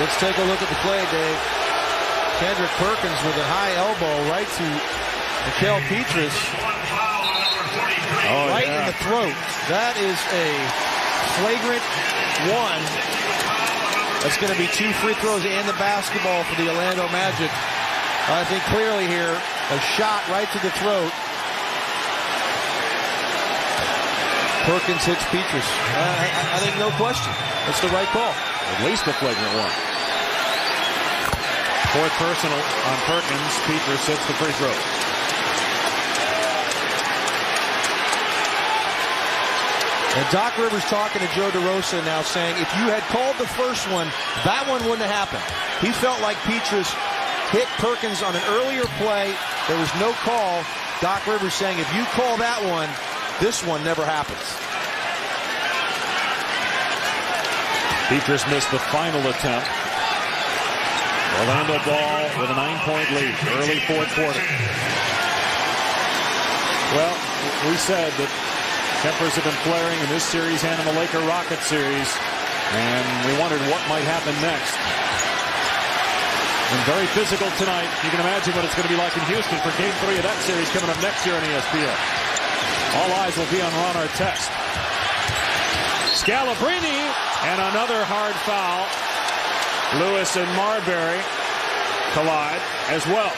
S3: Let's take a look at the play, Dave. Kendrick Perkins with a high elbow right to Mikael Petras. Right in the throat. That is a flagrant one. That's going to be 2 free throws and the basketball for the Orlando Magic. I think clearly here, a shot right to the throat. Perkins hits Petras. I think no question. That's the right call.
S1: At least a flagrant one. 4th personal on Perkins. Petras hits the free throw.
S3: And Doc Rivers talking to Joe DeRosa now saying, if you had called the first one, that one wouldn't have happened. He felt like Petras hit Perkins on an earlier play. There was no call. Doc Rivers saying, if you call that one, this one never happens.
S1: Petras missed the final attempt. Orlando ball with a 9-point lead. Early 4th quarter. Well, we said that tempers have been flaring in this series and in the Laker-Rocket series, and we wondered what might happen next. And very physical tonight. You can imagine what it's going to be like in Houston for Game 3 of that series coming up next year on ESPN. All eyes will be on Ron Artest. Scalabrine, and another hard foul. Lewis and Marbury collide as well.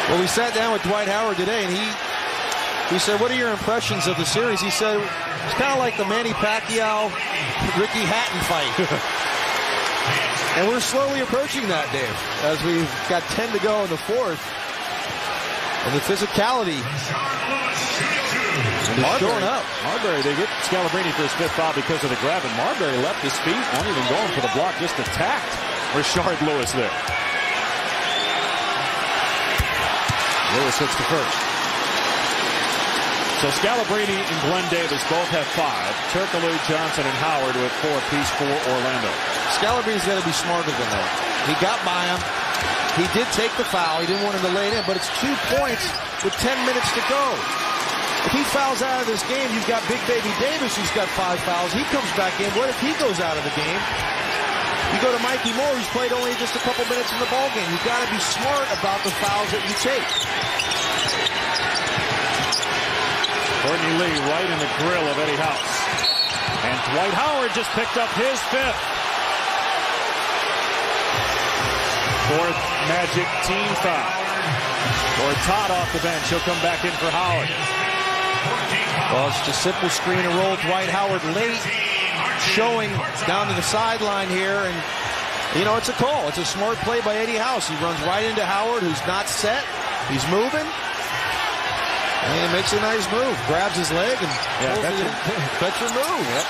S3: Well, we sat down with Dwight Howard today, and he said, what are your impressions of the series? He said, it's kind of like the Manny Pacquiao-Ricky Hatton fight. And we're slowly approaching that, Dave, as we've got 10 to go in the 4th. And the physicality is showing up.
S1: Marbury, they get Scalabrine for his 5th foul because of the grab, and Marbury left his feet, not even going for the block, just attacked Rashard Lewis there. Lewis hits the first. So Scalabrine and Glenn Davis both have 5. Turkoglu, Johnson, and Howard with 4 apiece for Orlando.
S3: Scalabrine's got to be smarter than that. He got by him. He did take the foul. He didn't want him to lay it in, but it's 2 points with 10 minutes to go. If he fouls out of this game, you've got Big Baby Davis who's got 5 fouls. He comes back in. What if he goes out of the game? You go to Mikey Moore, who's played only just a couple minutes in the ballgame. You've got to be smart about the fouls that you take.
S1: Courtney Lee right in the grill of Eddie House. And Dwight Howard just picked up his 5th. 4th Magic team foul. Or Todd off the bench. He'll come back in for Howard.
S3: Well, it's just simple screen and roll. Dwight Howard late, showing down to the sideline here. And, you know, it's a call. It's a smart play by Eddie House. He runs right into Howard, who's not set. He's moving. And he makes a nice move. Grabs his leg and veteran move. Yep.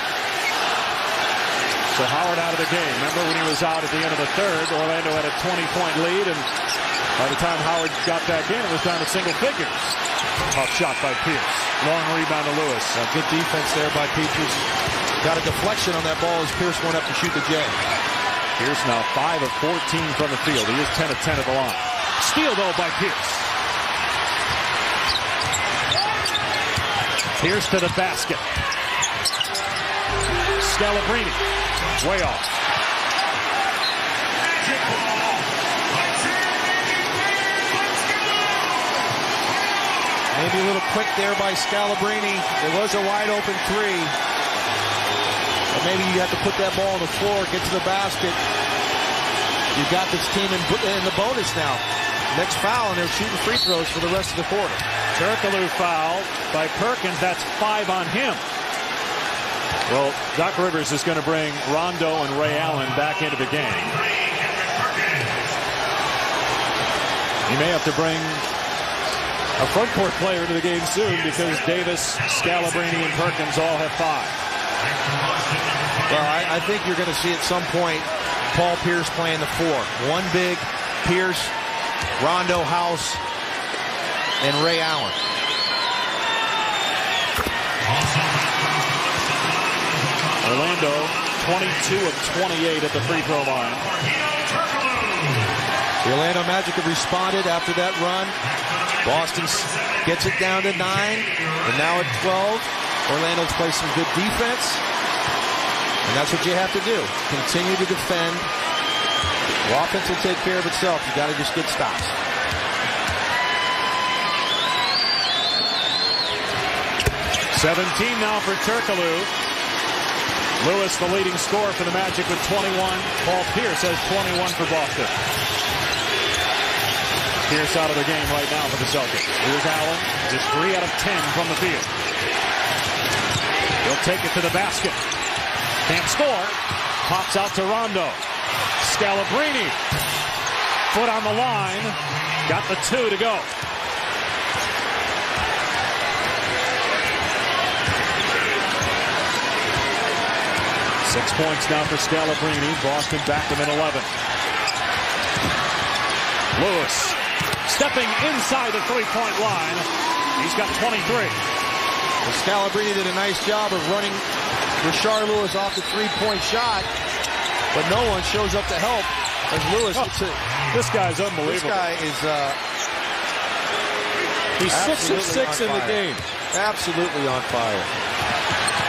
S1: So Howard out of the game. Remember when he was out at the end of the 3rd, Orlando had a 20-point lead, and by the time Howard got back in, it was down to single figures. Tough shot by Pierce. Long rebound to Lewis.
S3: Good defense there by Petras. Got a deflection on that ball as Pierce went up to shoot the J.
S1: Pierce now 5 of 14 from the field. He is 10 of 10 at the line. Steal, though, by Pierce. Pierce to the basket. Scalabrine. Way off.
S3: Maybe a little quick there by Scalabrine. It was a wide open 3. But maybe you have to put that ball on the floor, get to the basket. You've got this team in the bonus now. Next foul, and they're shooting free throws for the rest of the quarter.
S1: Turkoglu foul by Perkins. That's 5 on him. Well, Doc Rivers is going to bring Rondo and Ray Allen back into the game. He may have to bring a front court player into the game soon because Davis, Scalabrine, and Perkins all have 5.
S3: Well, I think you're going to see at some point Paul Pierce playing the 4. One big, Pierce, Rondo, House. and Ray Allen.
S1: Orlando 22 of 28 at the free throw line.
S3: The Orlando Magic have responded after that run. Boston gets it down to 9, and now at 12. Orlando's played some good defense, and that's what you have to do. Continue to defend. The offense will take care of itself. You got to just get stops.
S1: $17 now for Turkoglu. Lewis, the leading scorer for the Magic with 21. Paul Pierce has 21 for Boston. Pierce out of the game right now for the Celtics. Here's Allen, just 3 out of 10 from the field. He'll take it to the basket. Can't score. Pops out to Rondo. Scalabrine. Foot on the line. Got the 2 to go. Six points now for Scalabrine. Boston back within 11. Lewis stepping inside the three-point line. He's got 23.
S3: Well, Scalabrine did a nice job of running Rashard Lewis off the three-point shot, but no one shows up to help as Lewis.
S1: This guy's unbelievable.
S3: This guy is
S1: he's 6 of 6 in the game.
S3: Absolutely on fire.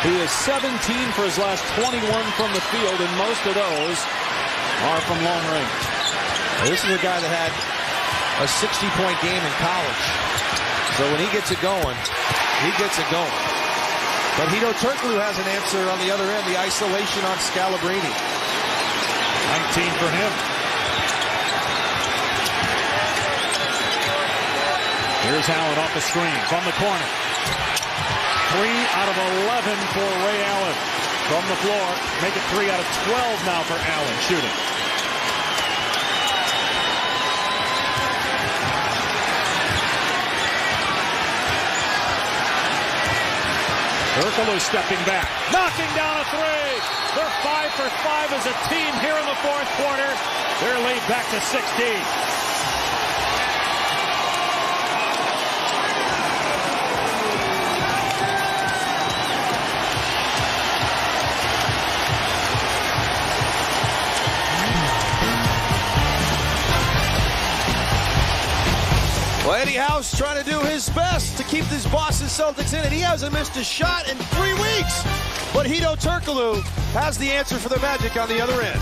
S1: He is 17 for his last 21 from the field, and most of those are from long range.
S3: Now, this is a guy that had a 60-point game in college. So when he gets it going, he gets it going. But Hedo Turkoglu has an answer on the other end, the isolation on Scalabrine.
S1: 19 for him. Here's Allen off the screen from the corner. 3 out of 11 for Ray Allen from the floor. Make it 3 out of 12 now for Allen shooting. Turkoglu stepping back, knocking down a 3. They're 5 for 5 as a team here in the fourth quarter. Their lead back to 16.
S3: Well, Eddie House trying to do his best to keep these Boston Celtics in it. He hasn't missed a shot in 3 weeks. But Hedo Turkoglu has the answer for the Magic on the other end.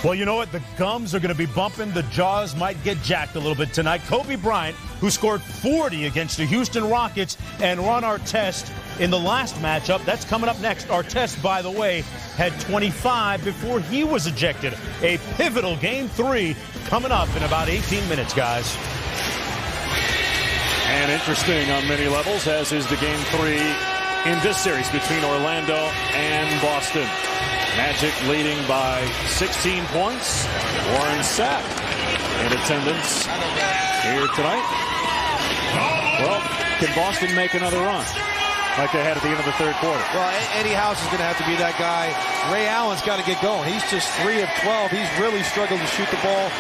S6: Well, you know what? The gums are going to be bumping. The jaws might get jacked a little bit tonight. Kobe Bryant, who scored 40 against the Houston Rockets, and Ron Artest in the last matchup. That's coming up next. Artest, by the way, had 25 before he was ejected. A pivotal Game 3 coming up in about 18 minutes, guys.
S1: And interesting on many levels, as is the Game 3 in this series between Orlando and Boston. Magic leading by 16 points. Warren Sapp in attendance here tonight. Well, can Boston make another run like they had at the end of the third quarter?
S3: Well, Eddie House is going to have to be that guy. Ray Allen's got to get going. He's just 3 of 12. He's really struggled to shoot the ball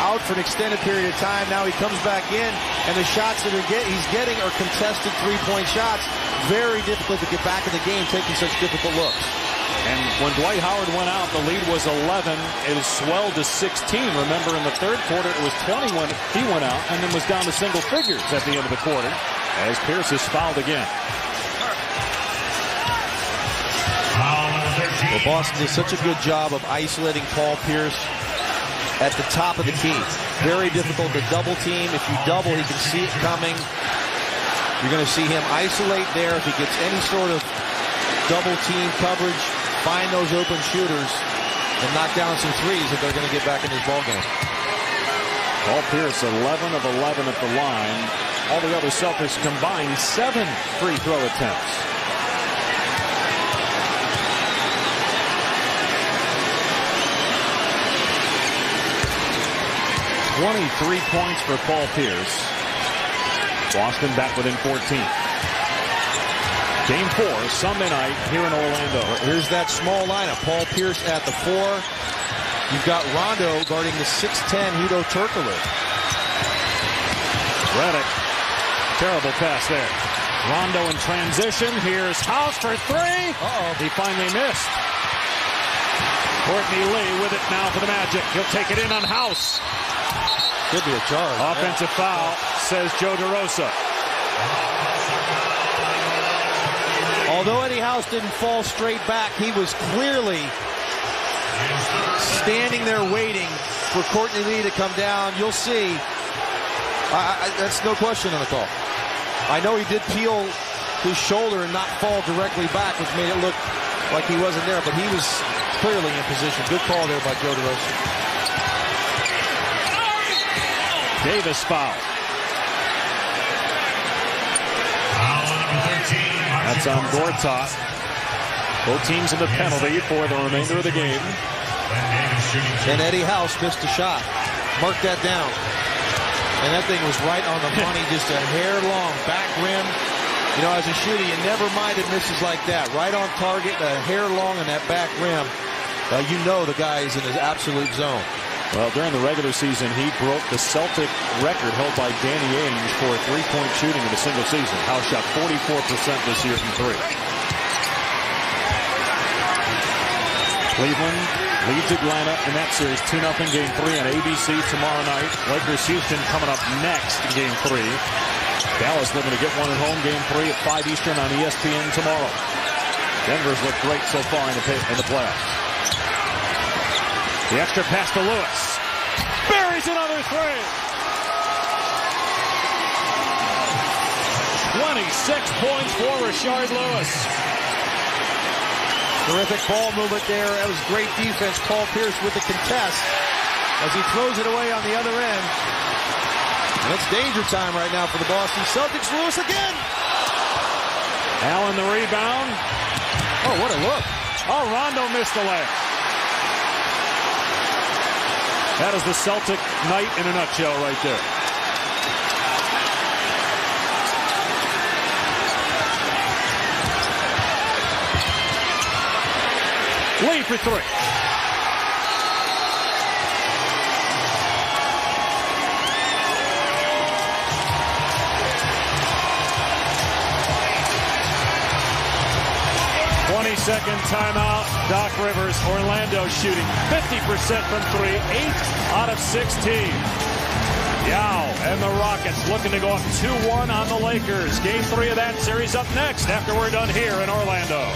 S3: out for an extended period of time. Now he comes back in, and the shots that he's getting are contested three-point shots. Very difficult to get back in the game taking such difficult looks.
S1: And when Dwight Howard went out, the lead was 11. It was swelled to 16. Remember, in the third quarter, it was 20 when he went out, and then was down to single figures at the end of the quarter as Pierce is fouled again.
S3: Well, Boston did such a good job of isolating Paul Pierce at the top of the key. Very difficult to double team. If you double, he can see it coming. You're going to see him isolate there if he gets any sort of double team coverage, find those open shooters, and knock down some threes if they're going to get back in this ballgame.
S1: Paul Pierce, 11 of 11 at the line. All the other Celtics combined 7 free throw attempts. .23 points for Paul Pierce. Boston back within 14. Game 4, Sunday night here in Orlando.
S3: Here's that small lineup. Paul Pierce at the 4. You've got Rondo guarding the 6'10 Hedo Turkoglu.
S1: Redick, terrible pass there. Rondo in transition. Here's House for 3. He finally missed. Courtney Lee with it now for the Magic. He'll take it in on House.
S3: Could be a charge.
S1: Offensive foul, says Joe DeRosa.
S3: Although Eddie House didn't fall straight back, he was clearly standing there waiting for Courtney Lee to come down. You'll see. That's no question on the call. I know he did peel his shoulder and not fall directly back, which made it look like he wasn't there, but he was clearly in position. Good call there by Joe DeRosa.
S1: Davis foul. That's on Gortat. Both teams in the penalty for the remainder of the game.
S3: And Eddie House missed a shot. Mark that down. And that thing was right on the money, just a hair long, back rim. You know, as a shooter, you never minded misses like that. Right on target, a hair long on that back rim. You know the guy is in his absolute zone.
S1: Well, during the regular season, he broke the Celtic record held by Danny Ainge for three-point shooting in a single season. House shot 44% this year from 3. Cleveland leads Atlanta in that series 2-0 game 3 on ABC tomorrow night. Lakers Houston coming up next in game 3. Dallas looking to get one at home, game 3 at 5 Eastern on ESPN tomorrow. Denver's looked great so far in the playoffs. The extra pass to Lewis. Buries another 3. 26 points for Rashard Lewis.
S3: Terrific ball movement there. That was great defense. Paul Pierce with the contest as he throws it away on the other end. And it's danger time right now for the Boston Celtics. Lewis again.
S1: Allen the rebound.
S3: Oh, what a look.
S1: Oh, Rondo missed the layup. That is the Celtic night in a nutshell right there. Lee for 3. Second timeout. Doc Rivers, Orlando shooting 50% from 3, 8 out of 16. Yao and the Rockets looking to go up 2-1 on the Lakers. Game 3 of that series up next after we're done here in Orlando.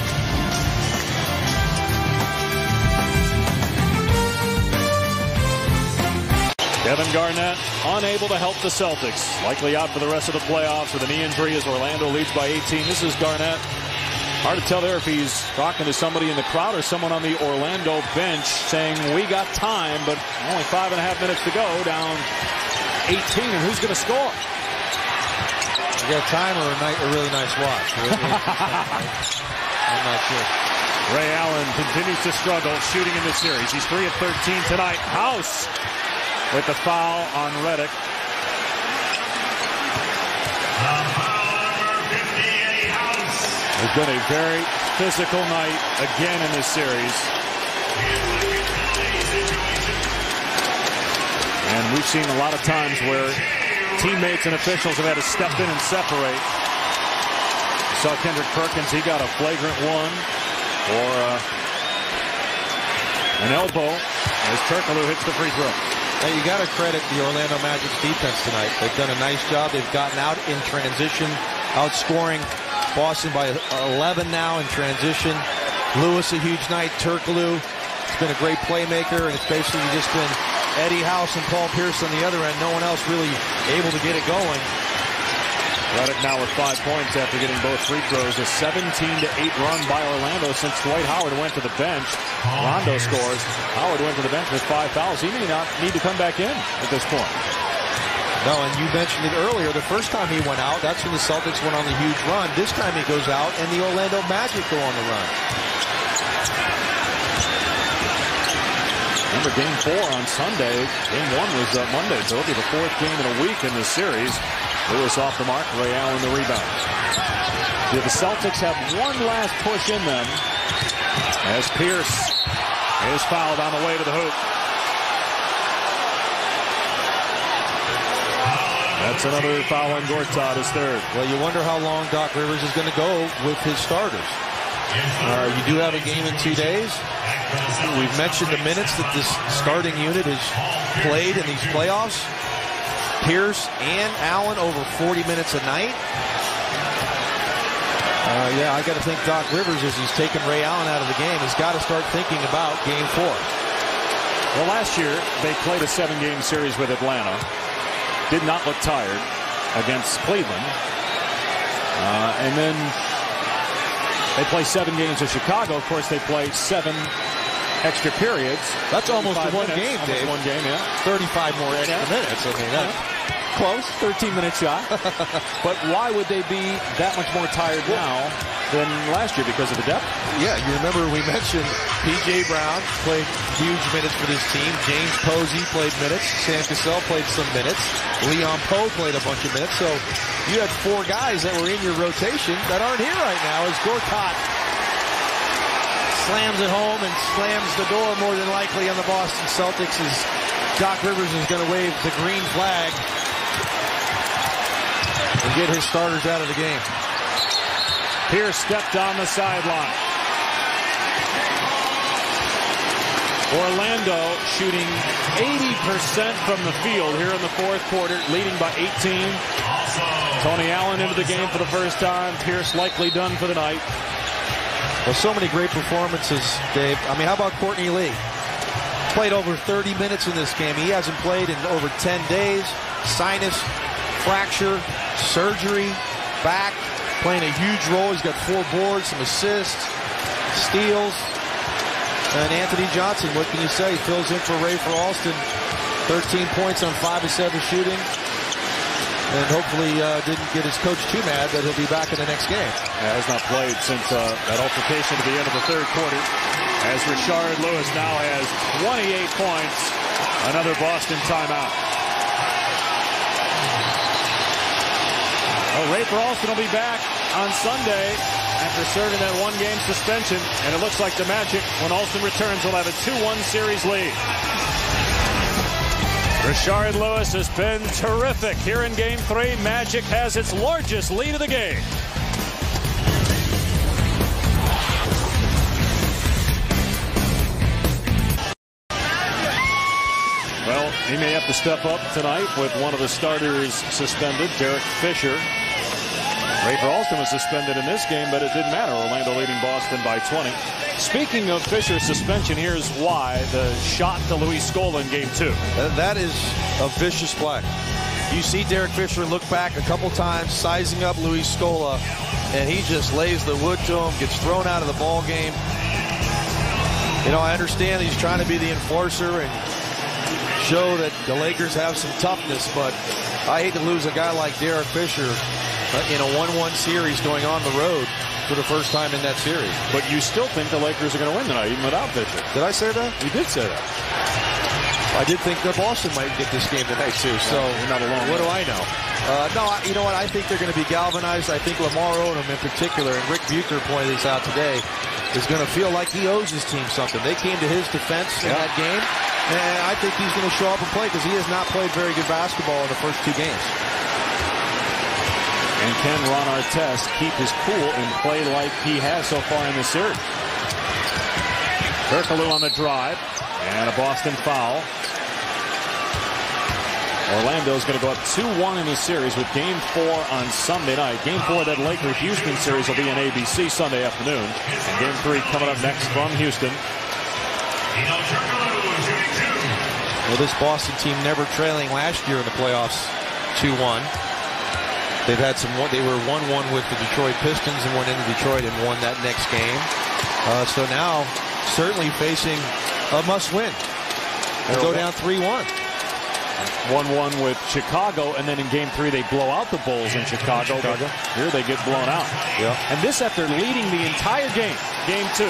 S1: Kevin Garnett unable to help the Celtics. Likely out for the rest of the playoffs with a knee injury as Orlando leads by 18. This is Garnett. Hard to tell there if he's talking to somebody in the crowd or someone on the Orlando bench saying, we got time, but only 5.5 minutes to go, down 18, and who's going to score?
S3: You got time or a really nice watch? I'm not sure.
S1: Ray Allen continues to struggle shooting in this series. He's 3 of 13 tonight. House with the foul on Redick. It's been a very physical night again in this series. And we've seen a lot of times where teammates and officials have had to step in and separate. Saw Kendrick Perkins, he got a flagrant one for an elbow as Turkoglu hits the free throw.
S3: Hey, you got to credit the Orlando Magic's defense tonight. They've done a nice job. They've gotten out in transition, outscoring Boston by 11 now in transition. Lewis, a huge night. Turkoglu has been a great playmaker, and it's basically just been Eddie House and Paul Pierce on the other end. No one else really able to get it going.
S1: Redick now with 5 points after getting both free throws. A 17-8 run by Orlando since Dwight Howard went to the bench. Rondo scores. Howard went to the bench with 5 fouls. He may not need to come back in at this point.
S3: No, and you mentioned it earlier. The first time he went out, that's when the Celtics went on the huge run. This time he goes out, and the Orlando Magic go on the run.
S1: Remember game 4 on Sunday. Game 1 was Monday, so it'll be the 4th game in a week in this series. Lewis off the mark. Ray Allen the rebound. Do the Celtics have one last push in them as Pierce is fouled on the way to the hoop? That's another foul on Gortat, his third.
S3: Well, you wonder how long Doc Rivers is going to go with his starters. You do have a game in 2 days. We've mentioned the minutes that this starting unit has played in these playoffs. Pierce and Allen over 40 minutes a night. Yeah, I got to think Doc Rivers, as he's taken Ray Allen out of the game, has got to start thinking about Game 4.
S1: Well, last year they played a 7-game series with Atlanta. Did not look tired against Cleveland. And then they play 7 games with Chicago. Of course, they play 7 extra periods.
S3: That's almost one game, Dave.
S1: One game, yeah.
S3: 35 more extra minutes. I mean, that's
S1: close. 13-minute shot. But why would they be that much more tired now than last year because of the depth?
S3: Yeah, you remember we mentioned P.J. Brown played huge minutes for this team. James Posey played minutes. Sam Cassell played some minutes. Leon Poe played a bunch of minutes. So you had 4 guys that were in your rotation that aren't here right now as Gortat slams it home and slams the door more than likely on the Boston Celtics as Doc Rivers is going to wave the green flag and get his starters out of the game.
S1: Pierce stepped on the sideline. Orlando shooting 80% from the field here in the fourth quarter, leading by 18. Tony Allen into the game for the first time. Pierce likely done for the night.
S3: Well, so many great performances, Dave. I mean, how about Courtney Lee? Played over 30 minutes in this game. He hasn't played in over 10 days. Sinus fracture, surgery, back, playing a huge role. He's got 4 boards, some assists, steals. And Anthony Johnson, what can you say? He fills in for Ray for Alston. 13 points on 5 of 7 shooting. And hopefully didn't get his coach too mad that he'll be back in the next game.
S1: Yeah, has not played since that altercation at the end of the third quarter. As Rashard Lewis now has 28 points. Another Boston timeout. Well, Ray for Alston will be back on Sunday after serving that 1-game suspension. And it looks like the Magic, when Alston returns, will have a 2-1 series lead. Rashard Lewis has been terrific here in Game 3. Magic has its largest lead of the game. Well, he may have to step up tonight with one of the starters suspended, Derek Fisher. Ray for Alston was suspended in this game, but it didn't matter. Orlando leading Boston by 20. Speaking of Fisher's suspension, here's why. The shot to Luis Scola in Game 2.
S3: That is a vicious play. You see Derek Fisher look back a couple times, sizing up Luis Scola, and he just lays the wood to him, gets thrown out of the ball game. You know, I understand he's trying to be the enforcer and show that the Lakers have some toughness, but I hate to lose a guy like Derek Fisher in a 1-1 series going on the road for the first time in that series.
S1: But you still think the Lakers are going to win tonight, even without Fisher.
S3: Did I say that?
S1: You did say that.
S3: I did think that Boston might get this game tonight, too. So,
S1: you're not alone.
S3: What do I know? No, you know what? I think they're going to be galvanized. I think Lamar Odom in particular, and Rick Bucher pointed this out today, is going to feel like he owes his team something. They came to his defense in that game, and I think he's going to show up and play because he has not played very good basketball in the first 2 games.
S1: And can Ron Artest keep his cool and play like he has so far in this series? Kirkalou on the drive, and a Boston foul. Orlando's going to go up 2-1 in this series with Game 4 on Sunday night. Game 4 of that Laker-Houston series will be on ABC Sunday afternoon. And Game 3 coming up next from Houston.
S3: Well, this Boston team never trailing last year in the playoffs 2-1. They've had some. They were 1-1 with the Detroit Pistons and went into Detroit and won that next game. So now, certainly facing a must-win. They'll go down 3-1.
S1: 1-1 with Chicago, and then in Game 3 they blow out the Bulls in Chicago. But here they get blown out.
S3: Yeah.
S1: And this after leading the entire game, Game 2.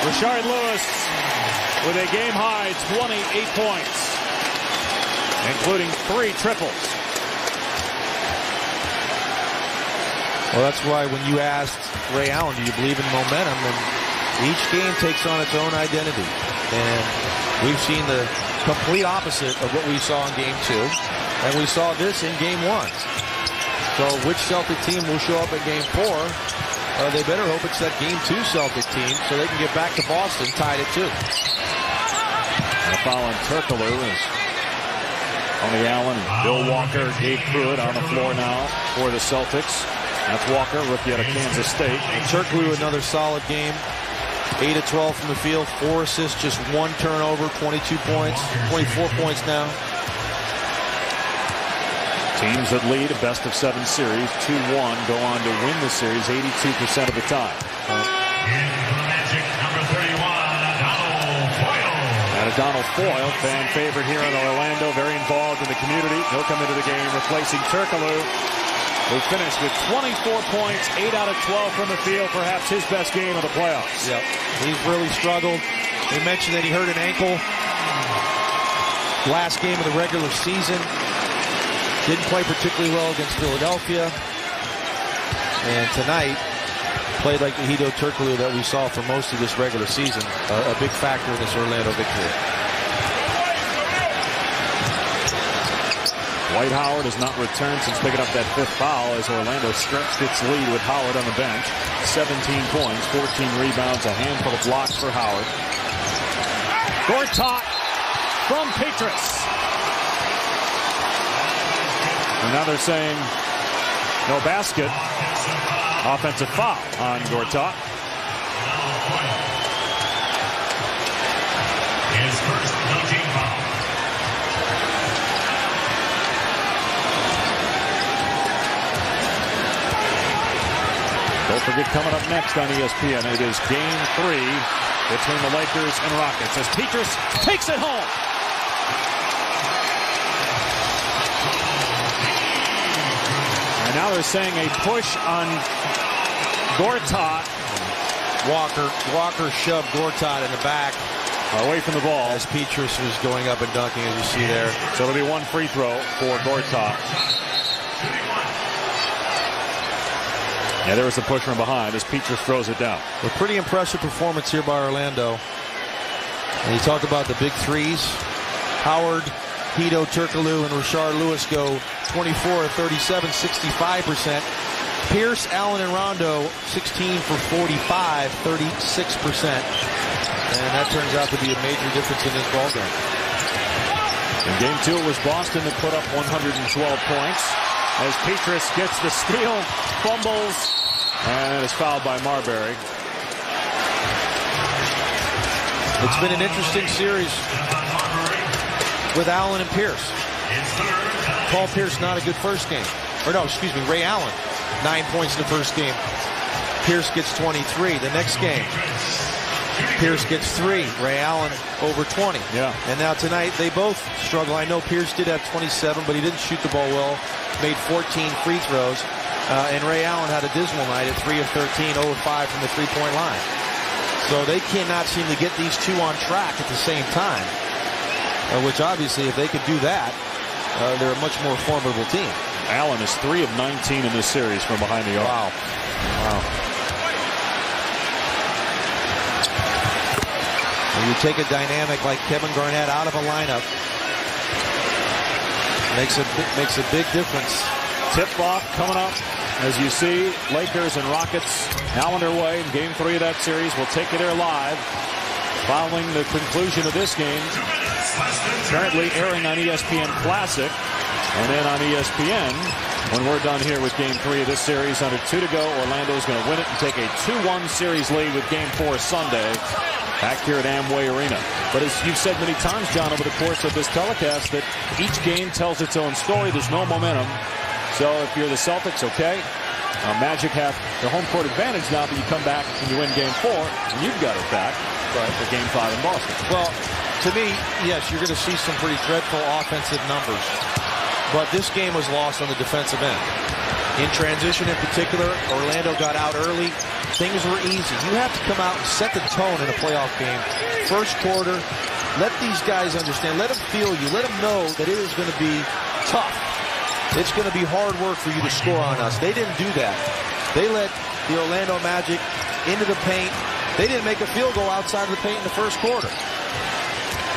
S1: Rashard Lewis with a game-high 28 points, including 3 triples.
S3: Well, that's why when you asked Ray Allen, do you believe in momentum? And each game takes on its own identity. And we've seen the complete opposite of what we saw in Game 2. And we saw this in Game 1. So which Celtic team will show up in Game 4? They better hope it's that Game 2 Celtic team so they can get back to Boston tied at 2.
S1: And a foul on Turkoglu is Tony Allen. Bill Walker, Gabe Pruitt on the floor now for the Celtics. That's Walker, rookie out of Kansas State.
S3: Turkoglu, another solid game. 8 of 12 from the field, 4 assists, just 1 turnover, 22 points, 24 points now.
S1: Teams that lead a best-of-7 series, 2-1, go on to win the series 82% of the time.
S5: Magic number 31, Donald Boyle.
S1: And Donald Boyle, fan favorite here in Orlando, very involved in the community. He'll come into the game replacing Turkoglu, who finished with 24 points, 8 out of 12 from the field, perhaps his best game of the playoffs.
S3: Yep, he's really struggled. They mentioned that he hurt an ankle last game of the regular season. Didn't play particularly well against Philadelphia. And tonight, played like the Hedo Turkoglu that we saw for most of this regular season. A big factor in this Orlando victory.
S1: Dwight Howard has not returned since picking up that 5th foul as Orlando stretched its lead with Howard on the bench. 17 points, 14 rebounds, a handful of blocks for Howard. Gortat from Petrus. And now they're saying no basket. Offensive foul on Gortat.
S5: His first team foul.
S1: Don't forget, coming up next on ESPN, it is Game 3 between the Lakers and Rockets as Petrus takes it home. And now they're saying a push on Gortat.
S3: Walker shoved Gortat in the back.
S1: Away from the ball.
S3: As Petrus was going up and dunking, as you see there.
S1: So it'll be 1 free throw for Gortat. Yeah, there was the push from behind as Petrus throws it down.
S3: A pretty impressive performance here by Orlando. And you talked about the big threes. Howard, Hedo Turkoglu, and Rashard Lewis go 24 37, 65%. Pierce, Allen, and Rondo 16 for 45, 36%. And that turns out to be a major difference in this ballgame.
S1: In Game 2, it was Boston that put up 112 points. As Petrus gets the steal, fumbles, and is fouled by Marbury.
S3: It's been an interesting series with Allen and Pierce. Paul Pierce, not a good first game. Or no, excuse me, Ray Allen, 9 points in the first game. Pierce gets 23. The next game, Pierce gets 3. Ray Allen over 20.
S1: Yeah.
S3: And now tonight, they both struggle. I know Pierce did have 27, but he didn't shoot the ball well. Made 14 free throws. And Ray Allen had a dismal night at 3 of 13, 0 of 5 from the three-point line. So they cannot seem to get these two on track at the same time. Which obviously, if they could do that, they're a much more formidable team.
S1: Allen is 3 of 19 in this series from behind the arc.
S3: Wow. When you take a dynamic like Kevin Garnett out of a lineup, makes a big difference.
S1: Tip-off coming up. As you see, Lakers and Rockets now underway in Game 3 of that series. We'll take you there live following the conclusion of this game. Currently airing on ESPN Classic and then on ESPN when we're done here with Game 3 of this series. Under 2 to go, Orlando's going to win it and take a 2-1 series lead with Game 4 Sunday back here at Amway Arena. But as you've said many times, John, over the course of this telecast, that each game tells its own story. There's no momentum. So if you're the Celtics, okay. Magic have the home court advantage now, but you come back and you win Game 4, and you've got it back for Game 5 in Boston.
S3: Well, to me, yes, you're going to see some pretty dreadful offensive numbers. But this game was lost on the defensive end. In transition in particular, Orlando got out early. Things were easy. You have to come out and set the tone in a playoff game. First quarter, let these guys understand. Let them feel you. Let them know that it is going to be tough. It's going to be hard work for you to score on us. They didn't do that. They let the Orlando Magic into the paint. They didn't make a field goal outside of the paint in the first quarter.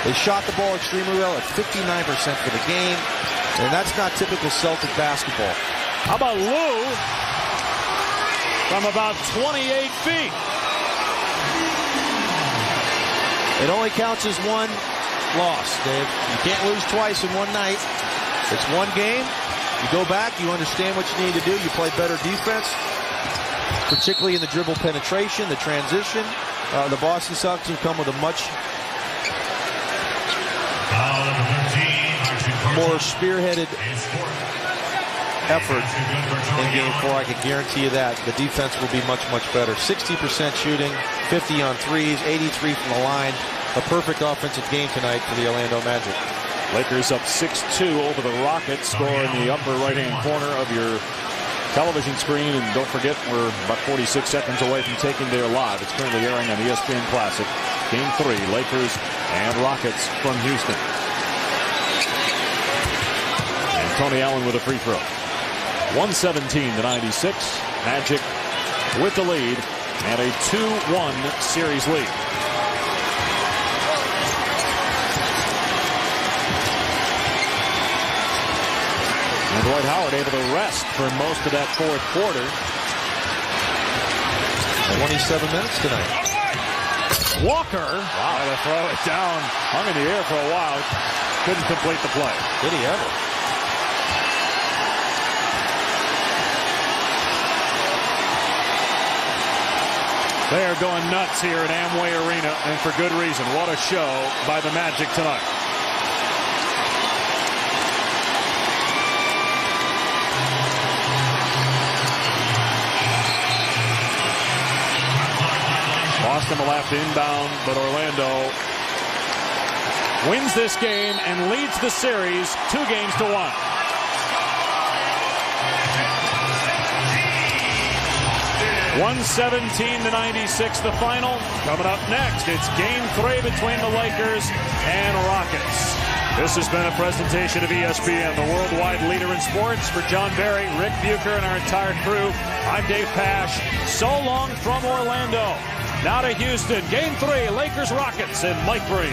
S3: They shot the ball extremely well at 59% for the game, and that's not typical Celtic basketball.
S1: How about Lou from about 28 feet?
S3: It only counts as one loss, Dave. You can't lose twice in one night. It's one game. You go back, you understand what you need to do. You play better defense, particularly in the dribble penetration, the transition. The Boston Celtics have come with a much more spearheaded effort in Game 4. I can guarantee you that. The defense will be much, much better. 60% shooting, 50 on threes, 83 from the line. A perfect offensive game tonight for the Orlando Magic.
S1: Lakers up 6-2 over the Rockets. Score in the upper right-hand corner of your television screen. And don't forget, we're about 46 seconds away from taking their live. It's currently airing on ESPN Classic. Game 3, Lakers and Rockets from Houston. And Tony Allen with a free throw. 117-96. Magic with the lead and a 2-1 series lead. And Dwight Howard able to rest for most of that fourth quarter.
S3: 27 minutes tonight.
S1: Walker, wow, to throw it down, hung in the air for a while, couldn't complete the play.
S3: Did he ever?
S1: They are going nuts here at Amway Arena, and for good reason. What a show by the Magic tonight. Boston will have to inbound, but Orlando wins this game and leads the series 2-1. (117-96) the final. Coming up next, it's Game 3 between the Lakers and Rockets. This has been a presentation of ESPN, the worldwide leader in sports. For John Barry, Rick Bucher, and our entire crew, I'm Dave Pasch. So long from Orlando. Now to Houston. Game 3, Lakers-Rockets, and Mike Breen.